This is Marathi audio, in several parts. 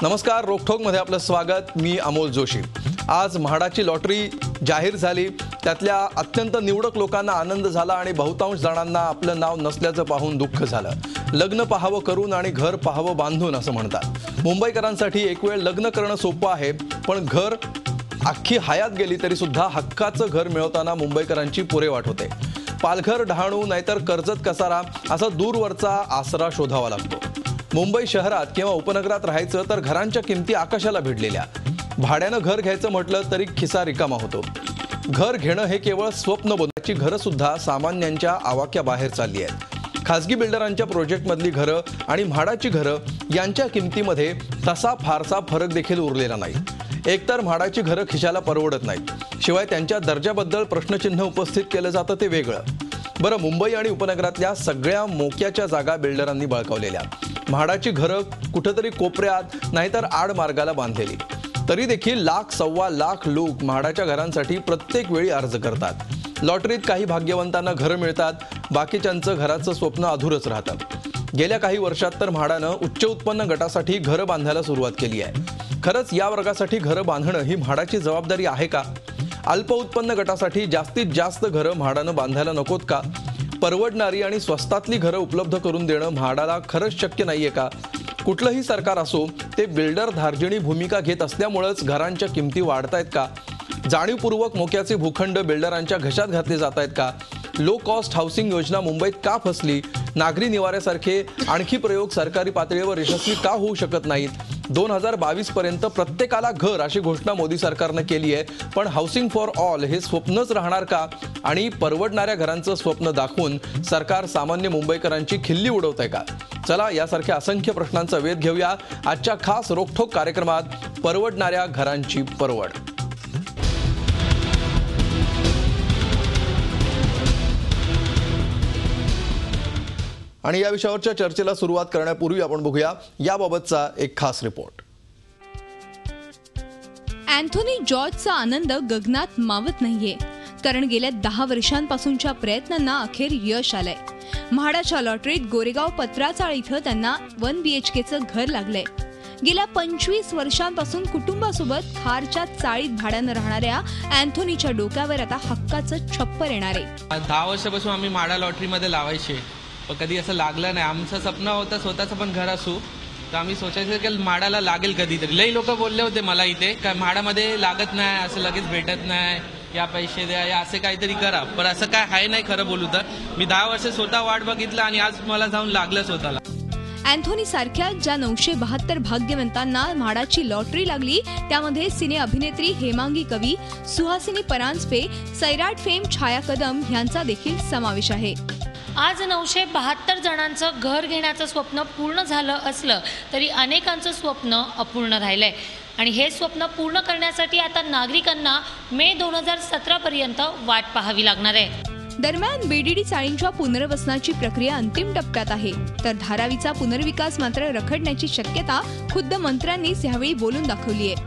नमस्कार, रोकठोकमध्ये आपलं स्वागत. मी अमोल जोशी. आज म्हाडाची लॉटरी जाहीर झाली. त्यातल्या अत्यंत निवडक लोकांना आनंद झाला आणि बहुतांश जणांना आपलं नाव नसल्याचं पाहून दुःख झालं. लग्न पाहावं करून आणि घर पाहावं बांधून असं म्हणतात. मुंबईकरांसाठी एक वेळ लग्न करणं सोपं आहे, पण घर अख्खी हयात गेली तरी सुद्धा हक्काचं घर मिळवताना मुंबईकरांची पुरेवाट होते. पालघर, डहाणू नाहीतर कर्जत, कसारा असा दूरवरचा आसरा शोधावा लागतो. मुंबई शहरात किंवा उपनगरात राहायचं तर घरांच्या किमती आकाशाला भिडलेल्या. भाड्यानं घर घ्यायचं म्हटलं तरी खिसा रिकामा होतो. घर घेणं हे केवळ स्वप्न बनण्याची घरं सुद्धा सामान्यांच्या आवाक्याबाहेर चालली आहेत. खासगी बिल्डरांच्या प्रोजेक्टमधली घरं आणि म्हाडाची घरं यांच्या किमतीमध्ये तसा फारसा फरक देखील उरलेला नाही. एकतर म्हाडाची घरं खिशाला परवडत नाहीत, शिवाय त्यांच्या दर्जाबद्दल प्रश्नचिन्ह उपस्थित केलं जातं ते वेगळं. बरं, मुंबई आणि उपनगरातल्या सगळ्या मोक्याच्या जागा बिल्डरांनी बळकावलेल्या. म्हाडाची घरं कुठेतरी कोपऱ्यात नाहीतर आडमार्गाला बांधलेली. तरी देखील लाख सव्वा लाख लोक म्हाडाच्या घरांसाठी प्रत्येक वेळी अर्ज करतात. लॉटरीत काही भाग्यवंतांना घरं मिळतात, बाकीच्यांचं घराचं स्वप्न अधुरच राहतं. गेल्या काही वर्षात तर म्हाडानं उच्च उत्पन्न गटासाठी घरं बांधायला सुरुवात केली आहे. खरंच या वर्गासाठी घरं बांधणं ही म्हाडाची जबाबदारी आहे का? अल्प उत्पन्न गटासाठी जास्तीत जास्त घरं म्हाडानं बांधायला नकोत का? परवडणारी आणि स्वस्तातली घरं उपलब्ध करून देणं म्हाडाला खरंच शक्य नाहीये का? कुठलंही सरकार असो ते बिल्डर धार्जिणी भूमिका घेत असल्यामुळेच घरांच्या किमती वाढतायत का? जाणीवपूर्वक मोक्याचे भूखंड बिल्डरांच्या घशात घातले जात आहेत का? लो कॉस्ट हाऊसिंग योजना मुंबईत का फसली? नागरी निवाऱ्यासारखे आणखी प्रयोग सरकारी पातळीवर यशस्वी का होऊ शकत नाहीत? 2022 पर्यंत प्रत्येकाला घर अशी घोषणा मोदी सरकारनं केली आहे, पण हाऊसिंग फॉर ऑल हे स्वप्नच राहणार का? आणि परवडणाऱ्या घरांचं स्वप्न दाखवून सरकार सामान्य मुंबईकरांची खिल्ली उडवतंय का? चला, यासारख्या असंख्य प्रश्नांचा वेध घेऊया आजच्या खास रोकठोक कार्यक्रमात, परवडणाऱ्या घरांची परवड. आणि या विषयावरच्या चर्चेला सुरुवात करण्यापूर्वी आपण बघूया याबाबतचा एक खास रिपोर्ट. अँथोनी जॉर्जचा आनंद गगनात मावत नाहीये, कारण गेल्या 10 वर्षांपासूनच्या प्रयत्नांना अखेर यश आलंय. म्हाडाच्या लॉटरीत गोरेगाव पत्राचाळ इथं त्यांना 1 BHKचं घर लागलंय. गेल्या 25 वर्षांपासून कुटुंबासोबत खारच्या चाळीत भाड्यानं राहणाऱ्या अँथोनीच्या डोक्यावर आता हक्काचं छप्पर येणार आहे. 10 वर्षापासून आम्ही म्हाडा लॉटरीमध्ये लावायचे, पण कधी असं लागलं नाही. आमचं स्वप्न होतं स्वतःचं पण घर असू, तर आम्ही सोचायचं की म्हाडाला लागेल कधीतरी. लई लोक बोलले होते मला इथे काय म्हाडामध्ये लागत नाही, असं लगेच भेटत नाही, या पैसे द्या, या असे काहीतरी करा. पण असं काय आहे नाही. खरं बोलू तर मी 10 वर्ष स्वतः वाट बघितलं आणि आज मला जाऊन लागलं स्वतःला. अँथोनी सारख्या ज्या 972 भाग्यवंतांना म्हाडाची लॉटरी लागली, त्यामध्ये सिने अभिनेत्री हेमांगी कवी, सुहासिनी परांजपे, सैराट फेम छाया कदम यांचा देखील समावेश आहे. आज 972 जणांचं घर घेण्याचं स्वप्न पूर्ण झालं असलं तरी अनेकांचं स्वप्न अपूर्ण राहिलंय. आणि हे स्वप्न पूर्ण करण्यासाठी आता नागरिकांना मे 2017 पर्यंत वाट पाहावी लागणार आहे. दरम्यान BDD चाळींच्या पुनर्वसनाची प्रक्रिया अंतिम टप्प्यात आहे, तर धारावीचा पुनर्विकास मात्र रखडण्याची शक्यता खुद्द मंत्र्यांनीच यावेळी बोलून दाखवली आहे.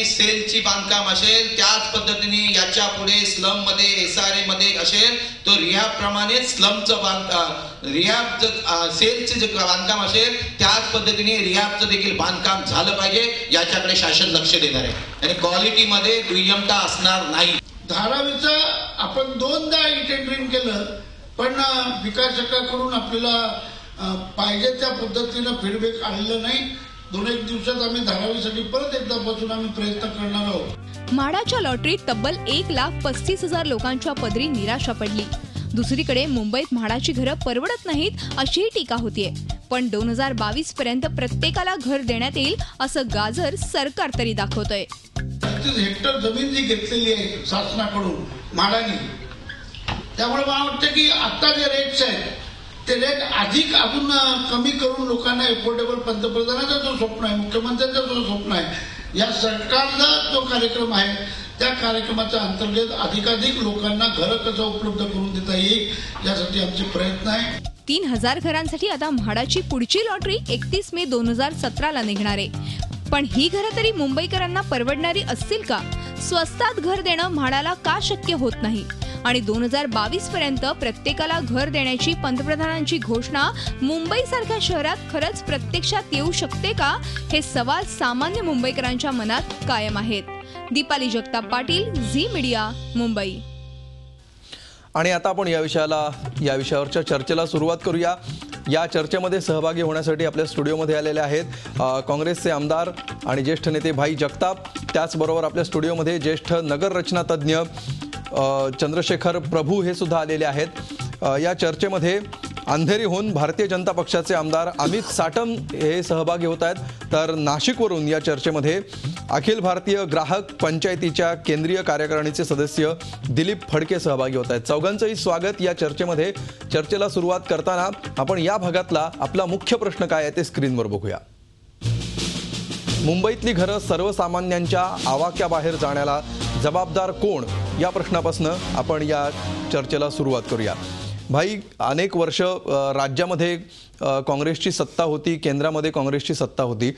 सेलची बांधकाम असेल, त्याच पद्धतीने याच्या पुढे स्लम मध्ये SRA मध्ये असेल, तो रिहॅब प्रमाणे स्लमचं रिहॅब सेलचे जे बांधकाम असेल त्याच पद्धतीने रिहॅबचं देखील बांधकाम झालं पाहिजे. याच्याकडे शासन लक्ष देणार आहे आणि क्वालिटी मध्ये दुय्यमता असणार नाही. धारावीचं आपण 2दा टेंडरिंग केलं, पण विकासकाकडून आपल्याला पाहिजे त्या पद्धतीनं फीडबॅक आलेलं नाही. 2-1 दिवसात आम्ही धारावीसाठी परत एकदा बसून आम्ही प्रयत्न करणार आहोत. म्हाडाच्या लॉटरीत तब्बल 1,35,000 लोकांच्या पदरी निराशा पडली. दुसरीकडे मुंबईत म्हाडाची घरं परवडत नाहीत अशीही टीका होतीये. पण 2022 पर्यंत प्रत्येकाला घर देण्यात येईल असं गाजर सरकार तरी दाखवतंय. 35 हेक्टर जमीन जी घेतलेली आहे शासनाकडून म्हाडाने, त्यामुळे मला वाटतं की आता जे रेट्स आहेत ते रेट अधिक अजून कमी करून लोकांना एफोर्डेबल, पंतप्रधानाचा जो स्वप्न आहे, मुख्यमंत्र्यांचा जो स्वप्न आहे, या सरकारचा जो कार्यक्रम आहे त्या कार्यक्रमाच्या अंतर्गत अधिकाधिक लोकांना घरं कसं उपलब्ध करून देता येईल यासाठी आमचे प्रयत्न आहे. 3000 घरांसाठी आता म्हाडाची पुढची लॉटरी 31 मे 2017ला निघणार आहे. पण ही घरं तरी मुंबईकरांना परवडणारी असतील का? स्वस्तात घर देणं म्हाडाला का शक्य होत नाही? आणि 2022 पर्यंत प्रत्येकाला घर देण्याची पंतप्रधानांची घोषणा मुंबईसारख्या शहरात खरंच प्रत्यक्षात येऊ शकते का, हे सवाल सामान्य मुंबईकरांच्या मनात कायम आहेत. दीपाली जगताप पाटील, झी मीडिया, मुंबई. आणि आता आपण या विषयावरच्या चर्चेला सुरुवात करूया. या चर्चेमध्ये सहभागी होण्यासाठी आपल्या स्टुडिओमध्ये आलेले आहेत काँग्रेसचे आमदार आणि ज्येष्ठ नेते भाई जगताप. त्याचबरोबर आपल्या स्टुडिओमध्ये ज्येष्ठ नगररचना तज्ज्ञ चंद्रशेखर प्रभू हे सुद्धा आलेले आहेत. या चर्चेमध्ये अंधेरीहून भारतीय जनता पक्षाचे आमदार अमित साटम हे सहभागी होत आहेत. तर नाशिकवरून या चर्चेमध्ये अखिल भारतीय ग्राहक पंचायतीच्या केंद्रीय कार्यकारिणीचे सदस्य दिलीप फडके सहभागी होत आहेत. चौघांचंही स्वागत या चर्चेमध्ये. चर्चेला सुरुवात करताना आपण या भागातला आपला मुख्य प्रश्न काय आहे ते स्क्रीनवर बघूया. मुंबईतली घरं सर्वसामान्यांच्या आवाक्याबाहेर जाण्याला जबाबदार कोण, या प्रश्नापासून आपण या चर्चेला सुरुवात करूया. भाई, अनेक वर्ष राज्यामध्ये काँग्रेसची सत्ता होती, केंद्रामध्ये काँग्रेसची सत्ता होती.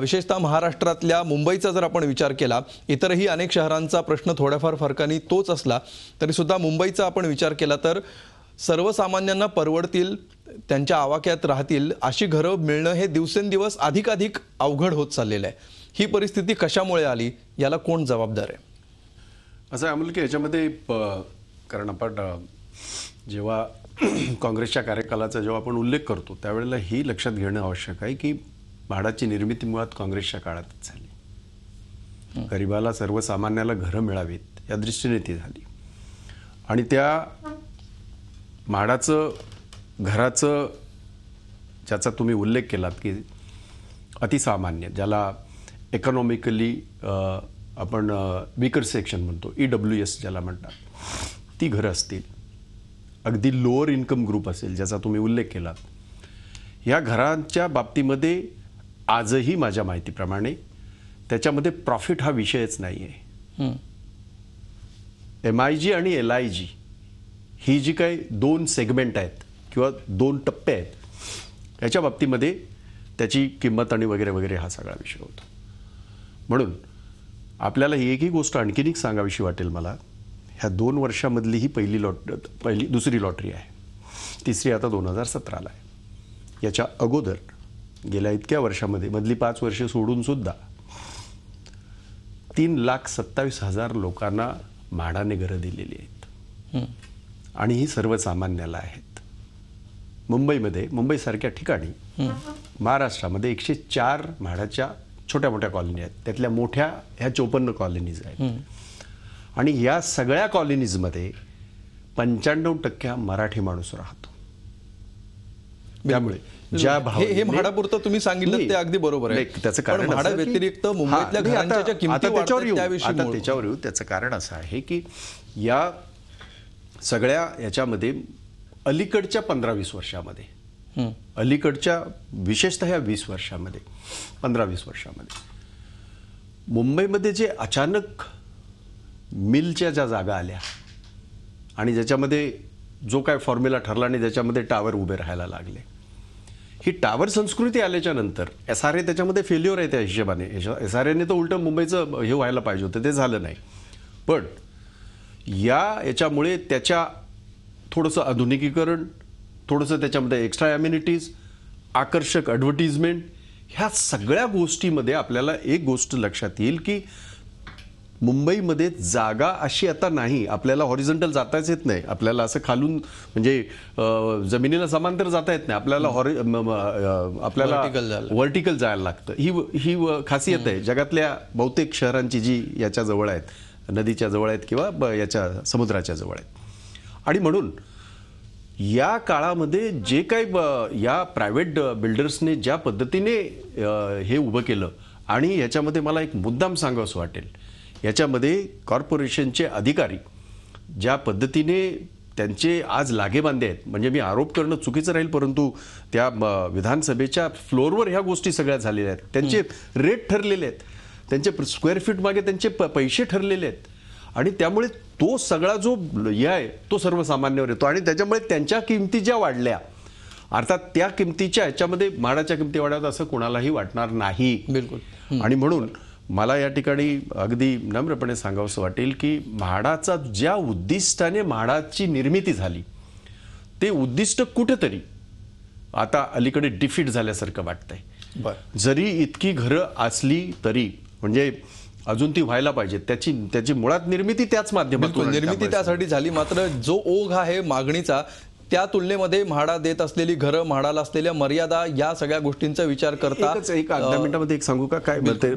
विशेषतः महाराष्ट्रातल्या मुंबईचा जर आपण विचार केला, इतरही अनेक शहरांचा प्रश्न थोड्याफार फरकाने तोच असला तरीसुद्धा मुंबईचा आपण विचार केला तर सर्वसामान्यांना परवडतील, त्यांच्या आवाक्यात राहतील अशी घरं मिळणं हे दिवसेंदिवस अधिकाधिक अवघड होत चाललेलं आहे. ही परिस्थिती कशामुळे आली, याला कोण जबाबदार आहे? असं आहे अमोल की याच्यामध्ये कारण आपण जेव्हा काँग्रेसच्या कार्यकालाचा जेव्हा आपण उल्लेख करतो त्यावेळेला ही लक्षात घेणं आवश्यक आहे की म्हाडाची निर्मिती मुळात काँग्रेसच्या काळातच झाली. गरिबाला, सर्वसामान्याला घरं मिळावीत या दृष्टीने ती झाली. आणि त्या म्हाडाचं घराचं ज्याचा तुम्ही उल्लेख केलात की अतिसामान्य, ज्याला इकॉनॉमिकली आपण वीकर सेक्शन म्हणतो, EWS ज्याला म्हणतात, ती घरं असतील, अगदी लोअर इन्कम ग्रुप असेल ज्याचा तुम्ही उल्लेख केलात, ह्या घरांच्या बाबतीमध्ये आजही माझ्या माहितीप्रमाणे त्याच्यामध्ये प्रॉफिट हा विषयच नाही आहे. MIG आणि LIG ही जी काही दोन सेगमेंट आहेत किंवा दोन टप्पे आहेत, ह्याच्या बाबतीमध्ये त्याची किंमत आणि वगैरे वगैरे हा सगळा विषय होतो. म्हणून आपल्याला ही एकही गोष्ट आणखीन एक सांगावीशी वाटेल मला. ह्या 2 वर्षामधली ही दुसरी लॉटरी आहे. तिसरी आता 2017ला आहे. याच्या अगोदर गेल्या इतक्या वर्षामध्ये मधली 5 वर्ष सोडून सुद्धा 3,27,000 लोकांना म्हाडाने घरं दिलेली आहेत. आणि ही सर्वसामान्याला आहेत. मुंबईसारख्या ठिकाणी महाराष्ट्रामध्ये 104 म्हाडाच्या छोट्या मोठ्या कॉलनी आहेत. त्यातल्या मोठ्या ह्या 54 कॉलनीज आहेत. आणि या सगळ्या कॉलनीजमध्ये 95% मराठी माणूस राहतो. त्यामुळे ज्या हे म्हाडापुरतं तुम्ही सांगितलं ते अगदी बरोबर आहे. त्याचं कारण म्हाडा व्यतिरिक्त मुंबईतल्या घरांच्या ज्या किमती वाढतात त्याच्यावर येऊ. त्याचं कारण असं आहे की या सगळ्या याच्यामध्ये अलीकडच्या 15-20 वर्षामध्ये, अलीकडच्या विशेषतः ह्या 20 वर्षामध्ये, 15-20 वर्षामध्ये मुंबईमध्ये जे अचानक मिलच्या ज्या जागा आल्या आणि ज्याच्यामध्ये जो काय फॉर्म्युला ठरला आणि ज्याच्यामध्ये टावर उभे राहायला लागले, ही टावर संस्कृती आल्याच्या नंतर SRA त्याच्यामध्ये फेल्युअर आहे. त्या हिशोबाने SRAने तर उलटं मुंबईचं हे व्हायला पाहिजे होतं, ते झालं नाही. पण याच्यामुळे त्याच्या थोडंसं आधुनिकीकरण, थोडंसं त्याच्यामध्ये एक्स्ट्रा ॲम्युनिटीज, आकर्षक ॲडव्हर्टिजमेंट, ह्या सगळ्या गोष्टीमध्ये आपल्याला एक गोष्ट लक्षात येईल की मुंबईमध्ये जागा अशी आता नाही. आपल्याला हॉरिझॉन्टल जाताच येत नाही. आपल्याला असं खालून म्हणजे जमिनीला समांतर जाता येत नाही. आपल्याला व्हर्टिकल जायला लागतं. ही खासियत आहे जगातल्या बहुतेक शहरांची जी याच्या जवळ आहेत, नदीच्या जवळ आहेत किंवा याच्या समुद्राच्या जवळ आहेत. आणि म्हणून या काळामध्ये जे काही या प्रायव्हेट बिल्डर्सने ज्या पद्धतीने हे उभं केलं, आणि याच्यामध्ये मला एक मुद्दाम सांगावंसं वाटेल, याच्यामध्ये कॉर्पोरेशनचे अधिकारी ज्या पद्धतीने त्यांचे आज लागेबांधे आहेत, म्हणजे मी आरोप करणं चुकीचं राहील, परंतु त्या विधानसभेच्या फ्लोअरवर ह्या गोष्टी सगळ्या झालेल्या आहेत. त्यांचे रेट ठरलेले आहेत, त्यांचे स्क्वेअर फीट मागे त्यांचे पैसे ठरलेले आहेत. आणि त्यामुळे तो सगळा जो हे आहे तो सर्वसामान्यावर येतो. आणि त्याच्यामुळे त्यांच्या किमती ज्या वाढल्या, अर्थात त्या किमतीच्या ह्याच्यामध्ये म्हाडाच्या किमती वाढतात असं कोणालाही वाटणार नाही. बिलकुल. आणि म्हणून मला या ठिकाणी अगदी नम्रपणे सांगावंसं वाटेल की म्हाडाचा ज्या उद्दिष्टाने म्हाडाची निर्मिती झाली ते उद्दिष्ट कुठेतरी आता अलीकडे डिफीट झाल्यासारखं वाटतंय. बरं. जरी इतकी घरं असली तरी म्हणजे अजून ती व्हायला पाहिजे. त्याची मुळात निर्मिती त्याच माध्यमातून बिलकुल आणि निर्मिती त्यामुळे त्यासाठी झाली. मात्र जो ओघ आहे मागणीचा त्या तुलनेमध्ये म्हाडा देत असलेली घरं, म्हाडाला असलेल्या मर्यादा या सगळ्या गोष्टींचा विचार करता एक अर्ध्या मिनिटामध्ये एक सांगू का काय ते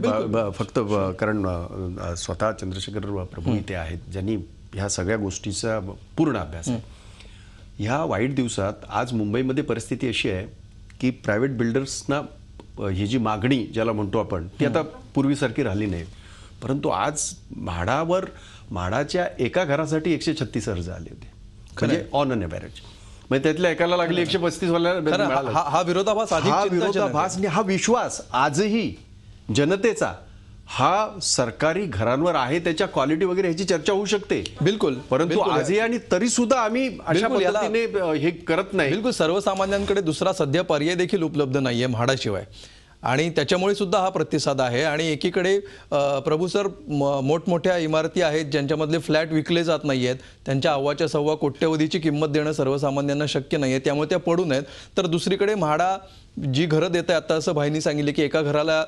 फक्त कारण स्वतः चंद्रशेखर प्रभू इथे आहेत ज्यांनी ह्या सगळ्या गोष्टीचा पूर्ण अभ्यास आहे. ह्या वाईट दिवसात आज मुंबईमध्ये परिस्थिती अशी आहे की प्रायव्हेट बिल्डर्सना ही जी मागणी ज्याला म्हणतो आपण ती आता पूर्वीसारखी राहिली नाही. परंतु आज म्हाडाच्या एका घरासाठी 136 अर्ज आले होते म्हणजे ऑन अन एव्हरेज. म्हणजे त्यातल्या एकाला लागली 135 वाल्याला. हा विरोधाभास अधिक हा चिंताजनक आहे. विरोधाभास आणि हा विश्वास आजही जनतेचा हा सरकारी घरांवर आहे. त्याच्या क्वालिटी वगैरे ह्याची चर्चा होऊ शकते बिलकुल. परंतु बिलकुल. आजही आणि तरी सुद्धा आम्ही अशा बिलकुल याला- पद्धतीने हे करत नाही. बिलकुल सर्वसामान्यांकडे दुसरा सध्या पर्याय देखील उपलब्ध नाहीये म्हाडाशिवाय आणि त्याच्यामुळे सुद्धा हा प्रतिसाद आहे. आणि एकीकडे प्रभू सर मोठमोठ्या इमारती आहेत ज्यांच्यामधले फ्लॅट विकले जात नाही आहेत, त्यांच्या अव्वाच्या सव्वा कोट्यवधीची किंमत देणं सर्वसामान्यांना शक्य नाही आहे, त्यामुळे त्या पडू नयेत. तर दुसरीकडे म्हाडा जी घरं देत आहे, आता असं भाईंनी सांगितले की एका घराला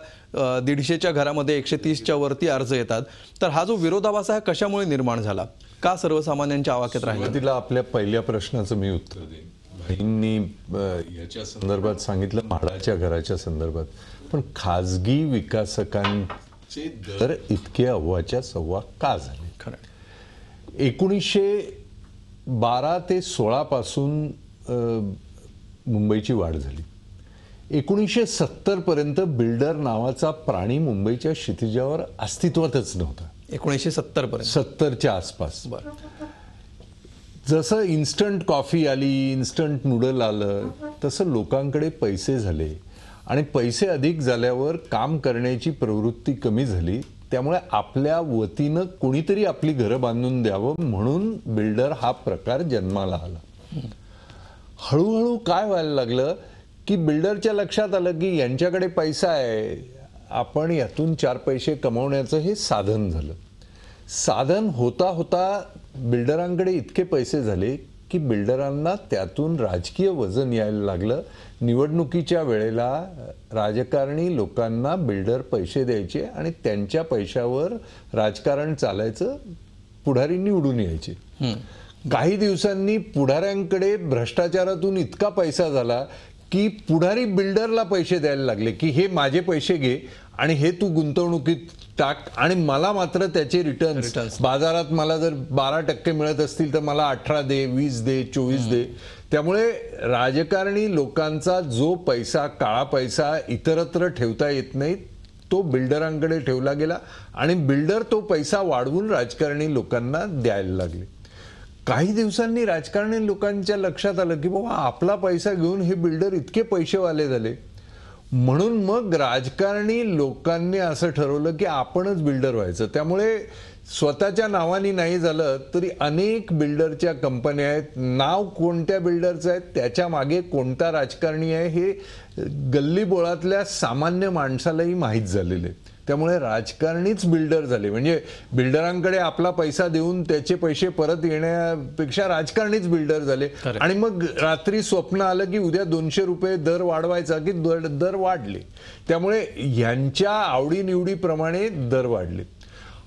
150च्या घरामध्ये 130च्या वरती अर्ज येतात. तर हा जो विरोधाभास आहे कशामुळे निर्माण झाला, का सर्वसामान्यांच्या आवाक्यात राहिला? सुरुवातीला आपल्या पहिल्या प्रश्नाचं मी उत्तर देईन. भाईंनी याच्या संदर्भात सांगितलं म्हाडाच्या घराच्या संदर्भात, पण खाजगी विकासकांचे दर इतके अव्वाच्या सव्वा का झाले? खरं 1912 ते 16 पासून मुंबईची वाढ झाली. 1970 पर्यंत बिल्डर नावाचा प्राणी मुंबईच्या क्षितिजावर अस्तित्वातच नव्हता. 1970 पर्यंत 70च्या आसपास. बरं. जसं इन्स्टंट कॉफी आली, इन्स्टंट नूडल आलं, तसं लोकांकडे पैसे झाले आणि पैसे अधिक झाल्यावर काम करण्याची प्रवृत्ती कमी झाली. त्यामुळे आपल्या वतीनं कोणीतरी आपली घरं बांधून द्यावं म्हणून बिल्डर हा प्रकार जन्माला आला. हळूहळू काय व्हायला लागलं की बिल्डरच्या लक्षात आलं की यांच्याकडे पैसा आहे, आपण यातून 4 पैसे कमवण्याचं हे साधन झालं. साधन होता होता बिल्डरांकडे इतके पैसे झाले की बिल्डरांना त्यातून राजकीय वजन यायला लागलं. निवडणुकीच्या वेळेला राजकारणी लोकांना बिल्डर पैसे द्यायचे आणि त्यांच्या पैशावर राजकारण चालायचं, पुढारी निवडून यायचे. काही दिवसांनी पुढाऱ्यांकडे भ्रष्टाचारातून इतका पैसा झाला की पुढारी बिल्डरला पैसे द्यायला लागले की हे माझे पैसे घे आणि हे तू गुंतवणुकीत टाक आणि मला मात्र त्याचे रिटर्न्स बाजारात मला जर 12% मिळत असतील तर मला 18 दे, 20 दे, 24 दे. त्यामुळे राजकारणी लोकांचा जो पैसा, काळा पैसा इतरत्र ठेवता येत नाही, तो बिल्डरांकडे ठेवला गेला आणि बिल्डर तो पैसा वाढवून राजकारणी लोकांना द्यायला लागले. काही दिवसांनी राजकारणी लोकांच्या लक्षात आलं की बाबा आपला पैसा घेऊन हे बिल्डर इतके पैसेवाले झाले, म्हणून मग राजकारणी लोकांनी असं ठरवलं की आपणच बिल्डर व्हायचं. त्यामुळे स्वतःच्या नावाने नाही झालं तरी अनेक बिल्डरच्या कंपन्या आहेत. नाव कोणत्या बिल्डरचं आहे, त्याच्या मागे कोणता राजकारणी आहे हे गल्लीबोळातल्या सामान्य माणसालाही माहीत झालेलं आहे. त्यामुळे राजकारणीच बिल्डर झाले. म्हणजे बिल्डरांकडे आपला पैसा देऊन त्याचे पैसे परत येण्यापेक्षा राजकारणीच बिल्डर झाले. आणि मग रात्री स्वप्न आलं की उद्या 200 रुपये दर वाढवायचा की दर वाढले. त्यामुळे यांच्या आवडीनिवडीप्रमाणे दर वाढले.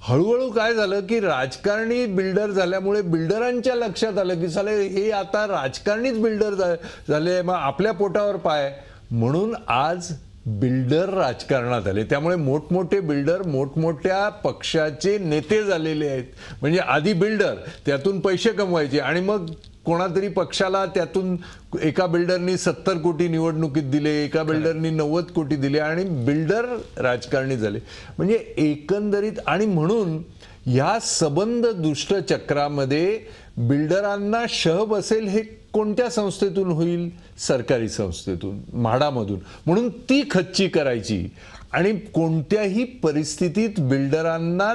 हळूहळू काय झालं की राजकारणी बिल्डर झाल्यामुळे बिल्डरांच्या लक्षात आलं की साले हे आता राजकारणीच बिल्डर झाले, मग आपल्या पोटावर पाय, म्हणून आज बिल्डर राजकारणात आले. त्यामुळे मोठमोठे बिल्डर मोठमोठ्या पक्षाचे नेते झालेले आहेत. म्हणजे आधी बिल्डर त्यातून पैसे कमवायचे आणि मग कोणातरी पक्षाला त्यातून एका बिल्डरनी 70 कोटी निवडणुकीत दिले, एका बिल्डरनी 90 कोटी दिले आणि बिल्डर राजकारणी झाले. म्हणजे एकंदरीत आणि म्हणून या सबंध दुष्टचक्रामध्ये बिल्डरांना शह बसेल हे कोणत्या संस्थेतून होईल? सरकारी संस्थेतून, म्हाडामधून. म्हणून ती खच्ची करायची आणि कोणत्याही परिस्थितीत बिल्डरांना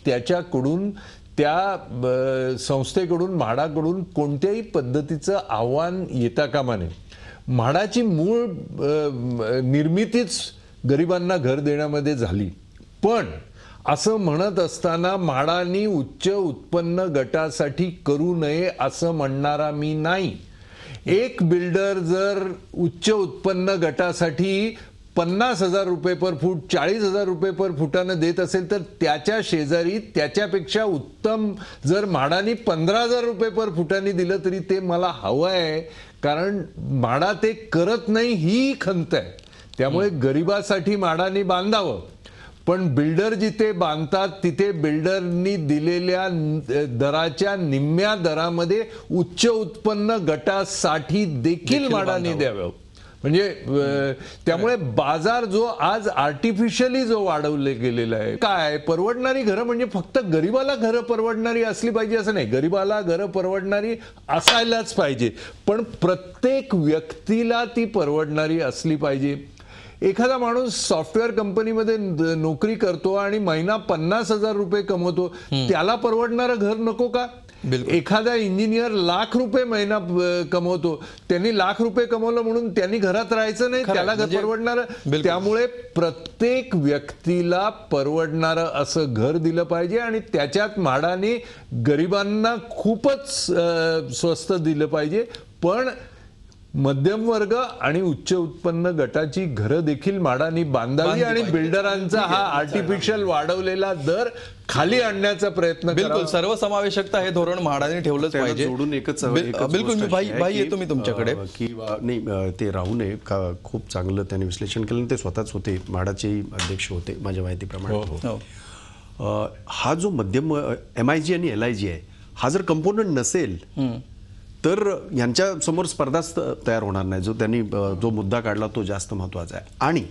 त्याच्याकडून, त्या संस्थेकडून, म्हाडाकडून कोणत्याही पद्धतीचं आव्हान येता कामा नये. म्हाडाची मूळ निर्मितीच गरिबांना घर देण्यामध्ये झाली पण असं म्हणत असताना म्हाडानी उच्च उत्पन्न गटासाठी करू नये असं म्हणणारा मी नाही. एक बिल्डर जर उच्च उत्पन्न गटासाठी 50,000 रुपये पर फूट, 40,000 रुपये पर फुटानं देत असेल तर त्याच्या शेजारी त्याच्यापेक्षा उत्तम जर म्हाडानी 15,000 रुपये पर फुटाने दिलं तरी ते मला हवं आहे, कारण म्हाडा ते करत नाही ही खंत आहे. त्यामुळे गरिबासाठी म्हाडानी बांधावं, पण बिल्डर जिथे बांधतात तिथे बिल्डरनी दिलेल्या दराच्या निम्म्या दरामध्ये उच्च उत्पन्न गटासाठी देखील म्हाडानी द्यावं. म्हणजे त्यामुळे बाजार जो आज आर्टिफिशियली जो वाढवले गेलेला आहे, काय परवडणारी घरं म्हणजे फक्त गरीबाला घरं परवडणारी असली पाहिजे असं नाही, गरीबाला घरं परवडणारी असायलाच पाहिजे, पण प्रत्येक व्यक्तीला ती परवडणारी असली पाहिजे. एखादा माणूस सॉफ्टवेअर कंपनीमध्ये नोकरी करतो आणि महिना 50,000 रुपये कमवतो, त्याला परवडणारं घर नको का? एखादा इंजिनियर लाख रुपये महिना कमवतो, त्यांनी लाख रुपये कमवलं म्हणून त्यांनी घरात राहायचं नाही, त्याला घर परवडणार. त्यामुळे प्रत्येक व्यक्तीला परवडणारं असं घर दिलं पाहिजे आणि त्याच्यात म्हाडाने गरिबांना खूपच स्वस्त दिलं पाहिजे, पण मध्यम वर्ग आणि उच्च उत्पन्न गटाची घरं देखील म्हाडानी बांधावी आणि बिल्डरांचा हा आर्टिफिशियल वाढवलेला दर खाली आणण्याचा प्रयत्न. बिलकुल सर्वसमावेशकता हे धोरण म्हाडाने ठेवलंच पाहिजे. जोडून एकच बिलकुल मी भाई येतो मी तुमच्याकडे की नाही ते राहू नये का, खूप चांगलं त्यांनी विश्लेषण केलं. ते स्वतःच होते, म्हाडाचे अध्यक्ष होते माझ्या माहितीप्रमाणे. हा जो मध्यम MIG आणि LIG आहे, हा जर कंपोनंट नसेल तर यांच्या समोर स्पर्धाच तयार होणार नाही. जो त्यांनी जो मुद्दा काढला तो जास्त महत्त्वाचा आहे. आणि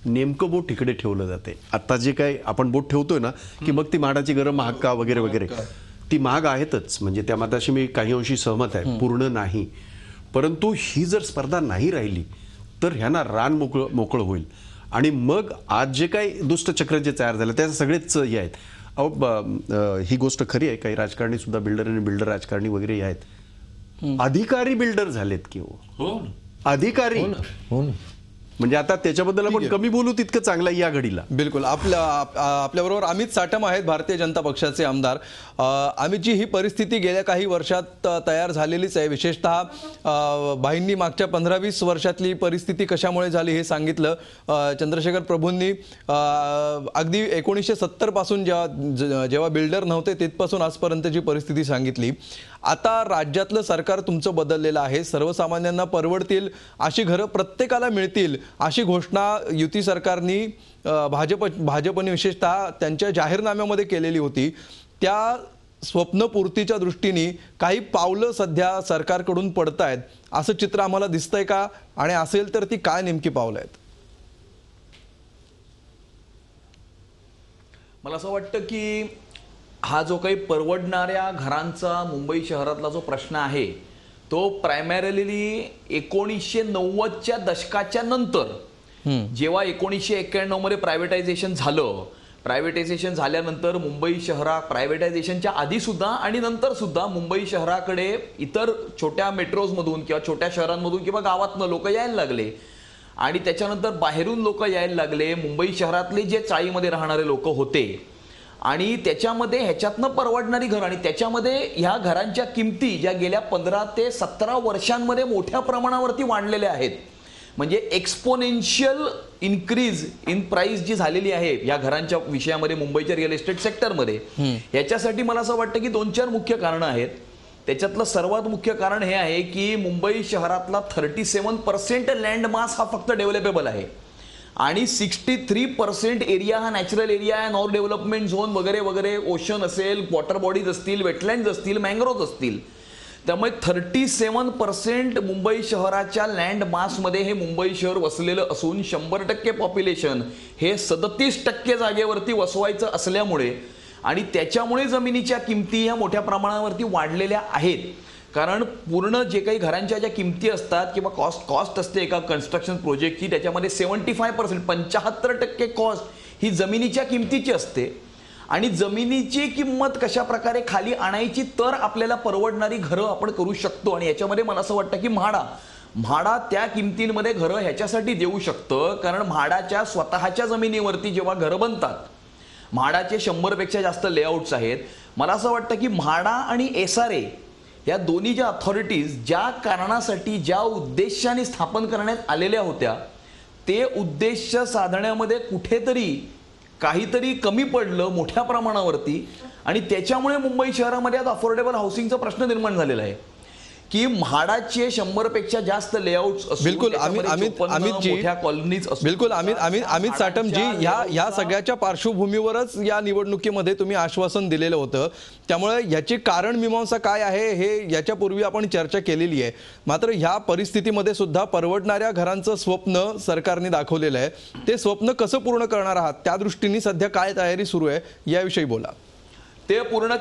नेमकं बोट इकडे ठेवलं जाते. आता जे काही आपण बोट ठेवतोय ना, की मग ती म्हाडाची घरं महाग का वगैरे वगैरे, ती महाग आहेतच, म्हणजे त्या मताशी मी काही अंशी सहमत आहे, पूर्ण नाही. परंतु ही जर स्पर्धा नाही राहिली तर ह्यांना रान मोकळं होईल. आणि मग आज जे काही दुष्टचक्र जे तयार झालं त्याचे सगळेच हे आहेत. ही गोष्ट खरी आहे, काही राजकारणी सुद्धा बिल्डर आणि बिल्डर राजकारणी वगैरे आहेत, अधिकारी बिल्डर झालेत की हो, अधिकारी. म्हणजे आता त्याच्याबद्दल आपण कमी बोलू तितकं चांगलं या घडीला. बिलकुल. आपल्याबरोबर अमित साटम आहेत, भारतीय जनता पक्षाचे आमदार. अमितजी, ही परिस्थिती गेल्या काही वर्षात तयार झालेलीच आहे. विशेषतः भाईंनी मागच्या 15-20 वर्षातली परिस्थिती कशामुळे झाली हे सांगितलं. चंद्रशेखर प्रभूंनी अगदी 1970 पासून जेव्हा बिल्डर नव्हते तिथपासून आजपर्यंतची परिस्थिती सांगितली. आता राज्यातलं सरकार तुमचं बदललेलं आहे. सर्वसामान्यांना परवडतील अशी घरं प्रत्येकाला मिळतील अशी घोषणा युती सरकारनी भाजपने विशेषतः त्यांच्या जाहीरनाम्यामध्ये केलेली होती. त्या स्वप्नपूर्तीच्या दृष्टीने काही पावलं सध्या सरकारकडून पडतायत असं चित्र आम्हाला दिसतंय का, आणि असेल तर ती काय नेमकी पावलं आहेत? मला असं वाटतं की हा जो काही परवडणाऱ्या घरांचा मुंबई शहरातला जो प्रश्न आहे तो प्रायमॅरिली 1990च्या दशकाच्या नंतर, जेव्हा 1991 मध्ये प्रायव्हेटायझेशन झालं, प्रायव्हेटायझेशन झाल्यानंतर मुंबई शहरात प्रायव्हेटायझेशनच्या आधी सुद्धा आणि नंतर सुद्धा मुंबई शहराकडे इतर छोट्या मेट्रोजमधून किंवा छोट्या शहरांमधून किंवा गावातनं लोक यायला लागले आणि त्याच्यानंतर बाहेरून लोक यायला लागले. मुंबई शहरातले जे चाळीमध्ये राहणारे लोक होते आणि त्याच्यामध्ये ह्याच्यातनं परवडणारी घरं आणि त्याच्यामध्ये ह्या घरांच्या किमती ज्या गेल्या 15 ते 17 वर्षांमध्ये मोठ्या प्रमाणावरती वाढलेल्या आहेत. म्हणजे एक्सपोनेन्शियल इन्क्रीज इन प्राइस जी झालेली आहे या घरांच्या विषयामध्ये मुंबईच्या रिअल इस्टेट सेक्टरमध्ये, याच्यासाठी मला असं वाटतं की 2-4 मुख्य कारणं आहेत. त्याच्यातलं सर्वात मुख्य कारण हे आहे की मुंबई शहरातला 37% लँड मास हा फक्त डेव्हलपेबल आहे आणि 63% एरिया हा नॅचरल एरिया आहे, नॉन डेव्हलपमेंट झोन वगैरे वगैरे, ओशन असेल, वॉटर बॉडीज असतील, वेटलँड्स असतील, मँग्रोव्ज असतील. त्यामुळे 37% मुंबई शहराच्या लँड मासमध्ये हे मुंबई शहर वसलेलं असून 100% पॉप्युलेशन हे 37% जागेवरती वसवायचं असल्यामुळे आणि त्याच्यामुळे जमिनीच्या किमती ह्या मोठ्या प्रमाणावरती वाढलेल्या आहेत. कारण पूर्ण जे काही घरांच्या ज्या किमती असतात किंवा कॉस्ट असते एका कन्स्ट्रक्शन प्रोजेक्टची, त्याच्यामध्ये 75% कॉस्ट ही जमिनीच्या किमतीची असते आणि जमिनीची किंमत कशा प्रकारे खाली आणायची तर आपल्याला परवडणारी घरं आपण करू शकतो. आणि याच्यामध्ये मला असं वाटतं की म्हाडा त्या किमतींमध्ये घरं ह्याच्यासाठी देऊ शकतं कारण म्हाडाच्या स्वतःच्या जमिनीवरती जेव्हा घरं बनतात म्हाडाचे 100पेक्षा जास्त लेआउट्स आहेत. मला असं वाटतं की म्हाडा आणि SRA या दोन्ही ज्या अथॉरिटीज ज्या कारणासाठी ज्या उद्देशाने स्थापन करण्यात आलेल्या होत्या ते उद्देश साधण्यामध्ये कुठेतरी काहीतरी कमी पडलं मोठ्या प्रमाणावरती आणि त्याच्यामुळे मुंबई शहरामध्ये आज अफोर्डेबल हाऊसिंगचा प्रश्न निर्माण झालेला आहे की म्हाडाचे 100पेक्षा जास्त लेआउट्स बिलकुल मोठ्या कॉलनीज बिलकुल अमित साटमजी ह्या सगळ्याच्या पार्श्वभूमीवरच या निवडणुकीमध्ये तुम्ही आश्वासन दिलेलं होतं. त्यामुळे याची कारण मीमांसा काय आहे हे याच्यापूर्वी आपण चर्चा केलेली आहे. मात्र ह्या परिस्थितीमध्ये सुद्धा परवडणाऱ्या घरांचं स्वप्न सरकारने दाखवलेलं आहे. ते स्वप्न कसं पूर्ण करणार आहात त्या दृष्टीने सध्या काय तयारी सुरू आहे याविषयी बोला. ते पूर्ण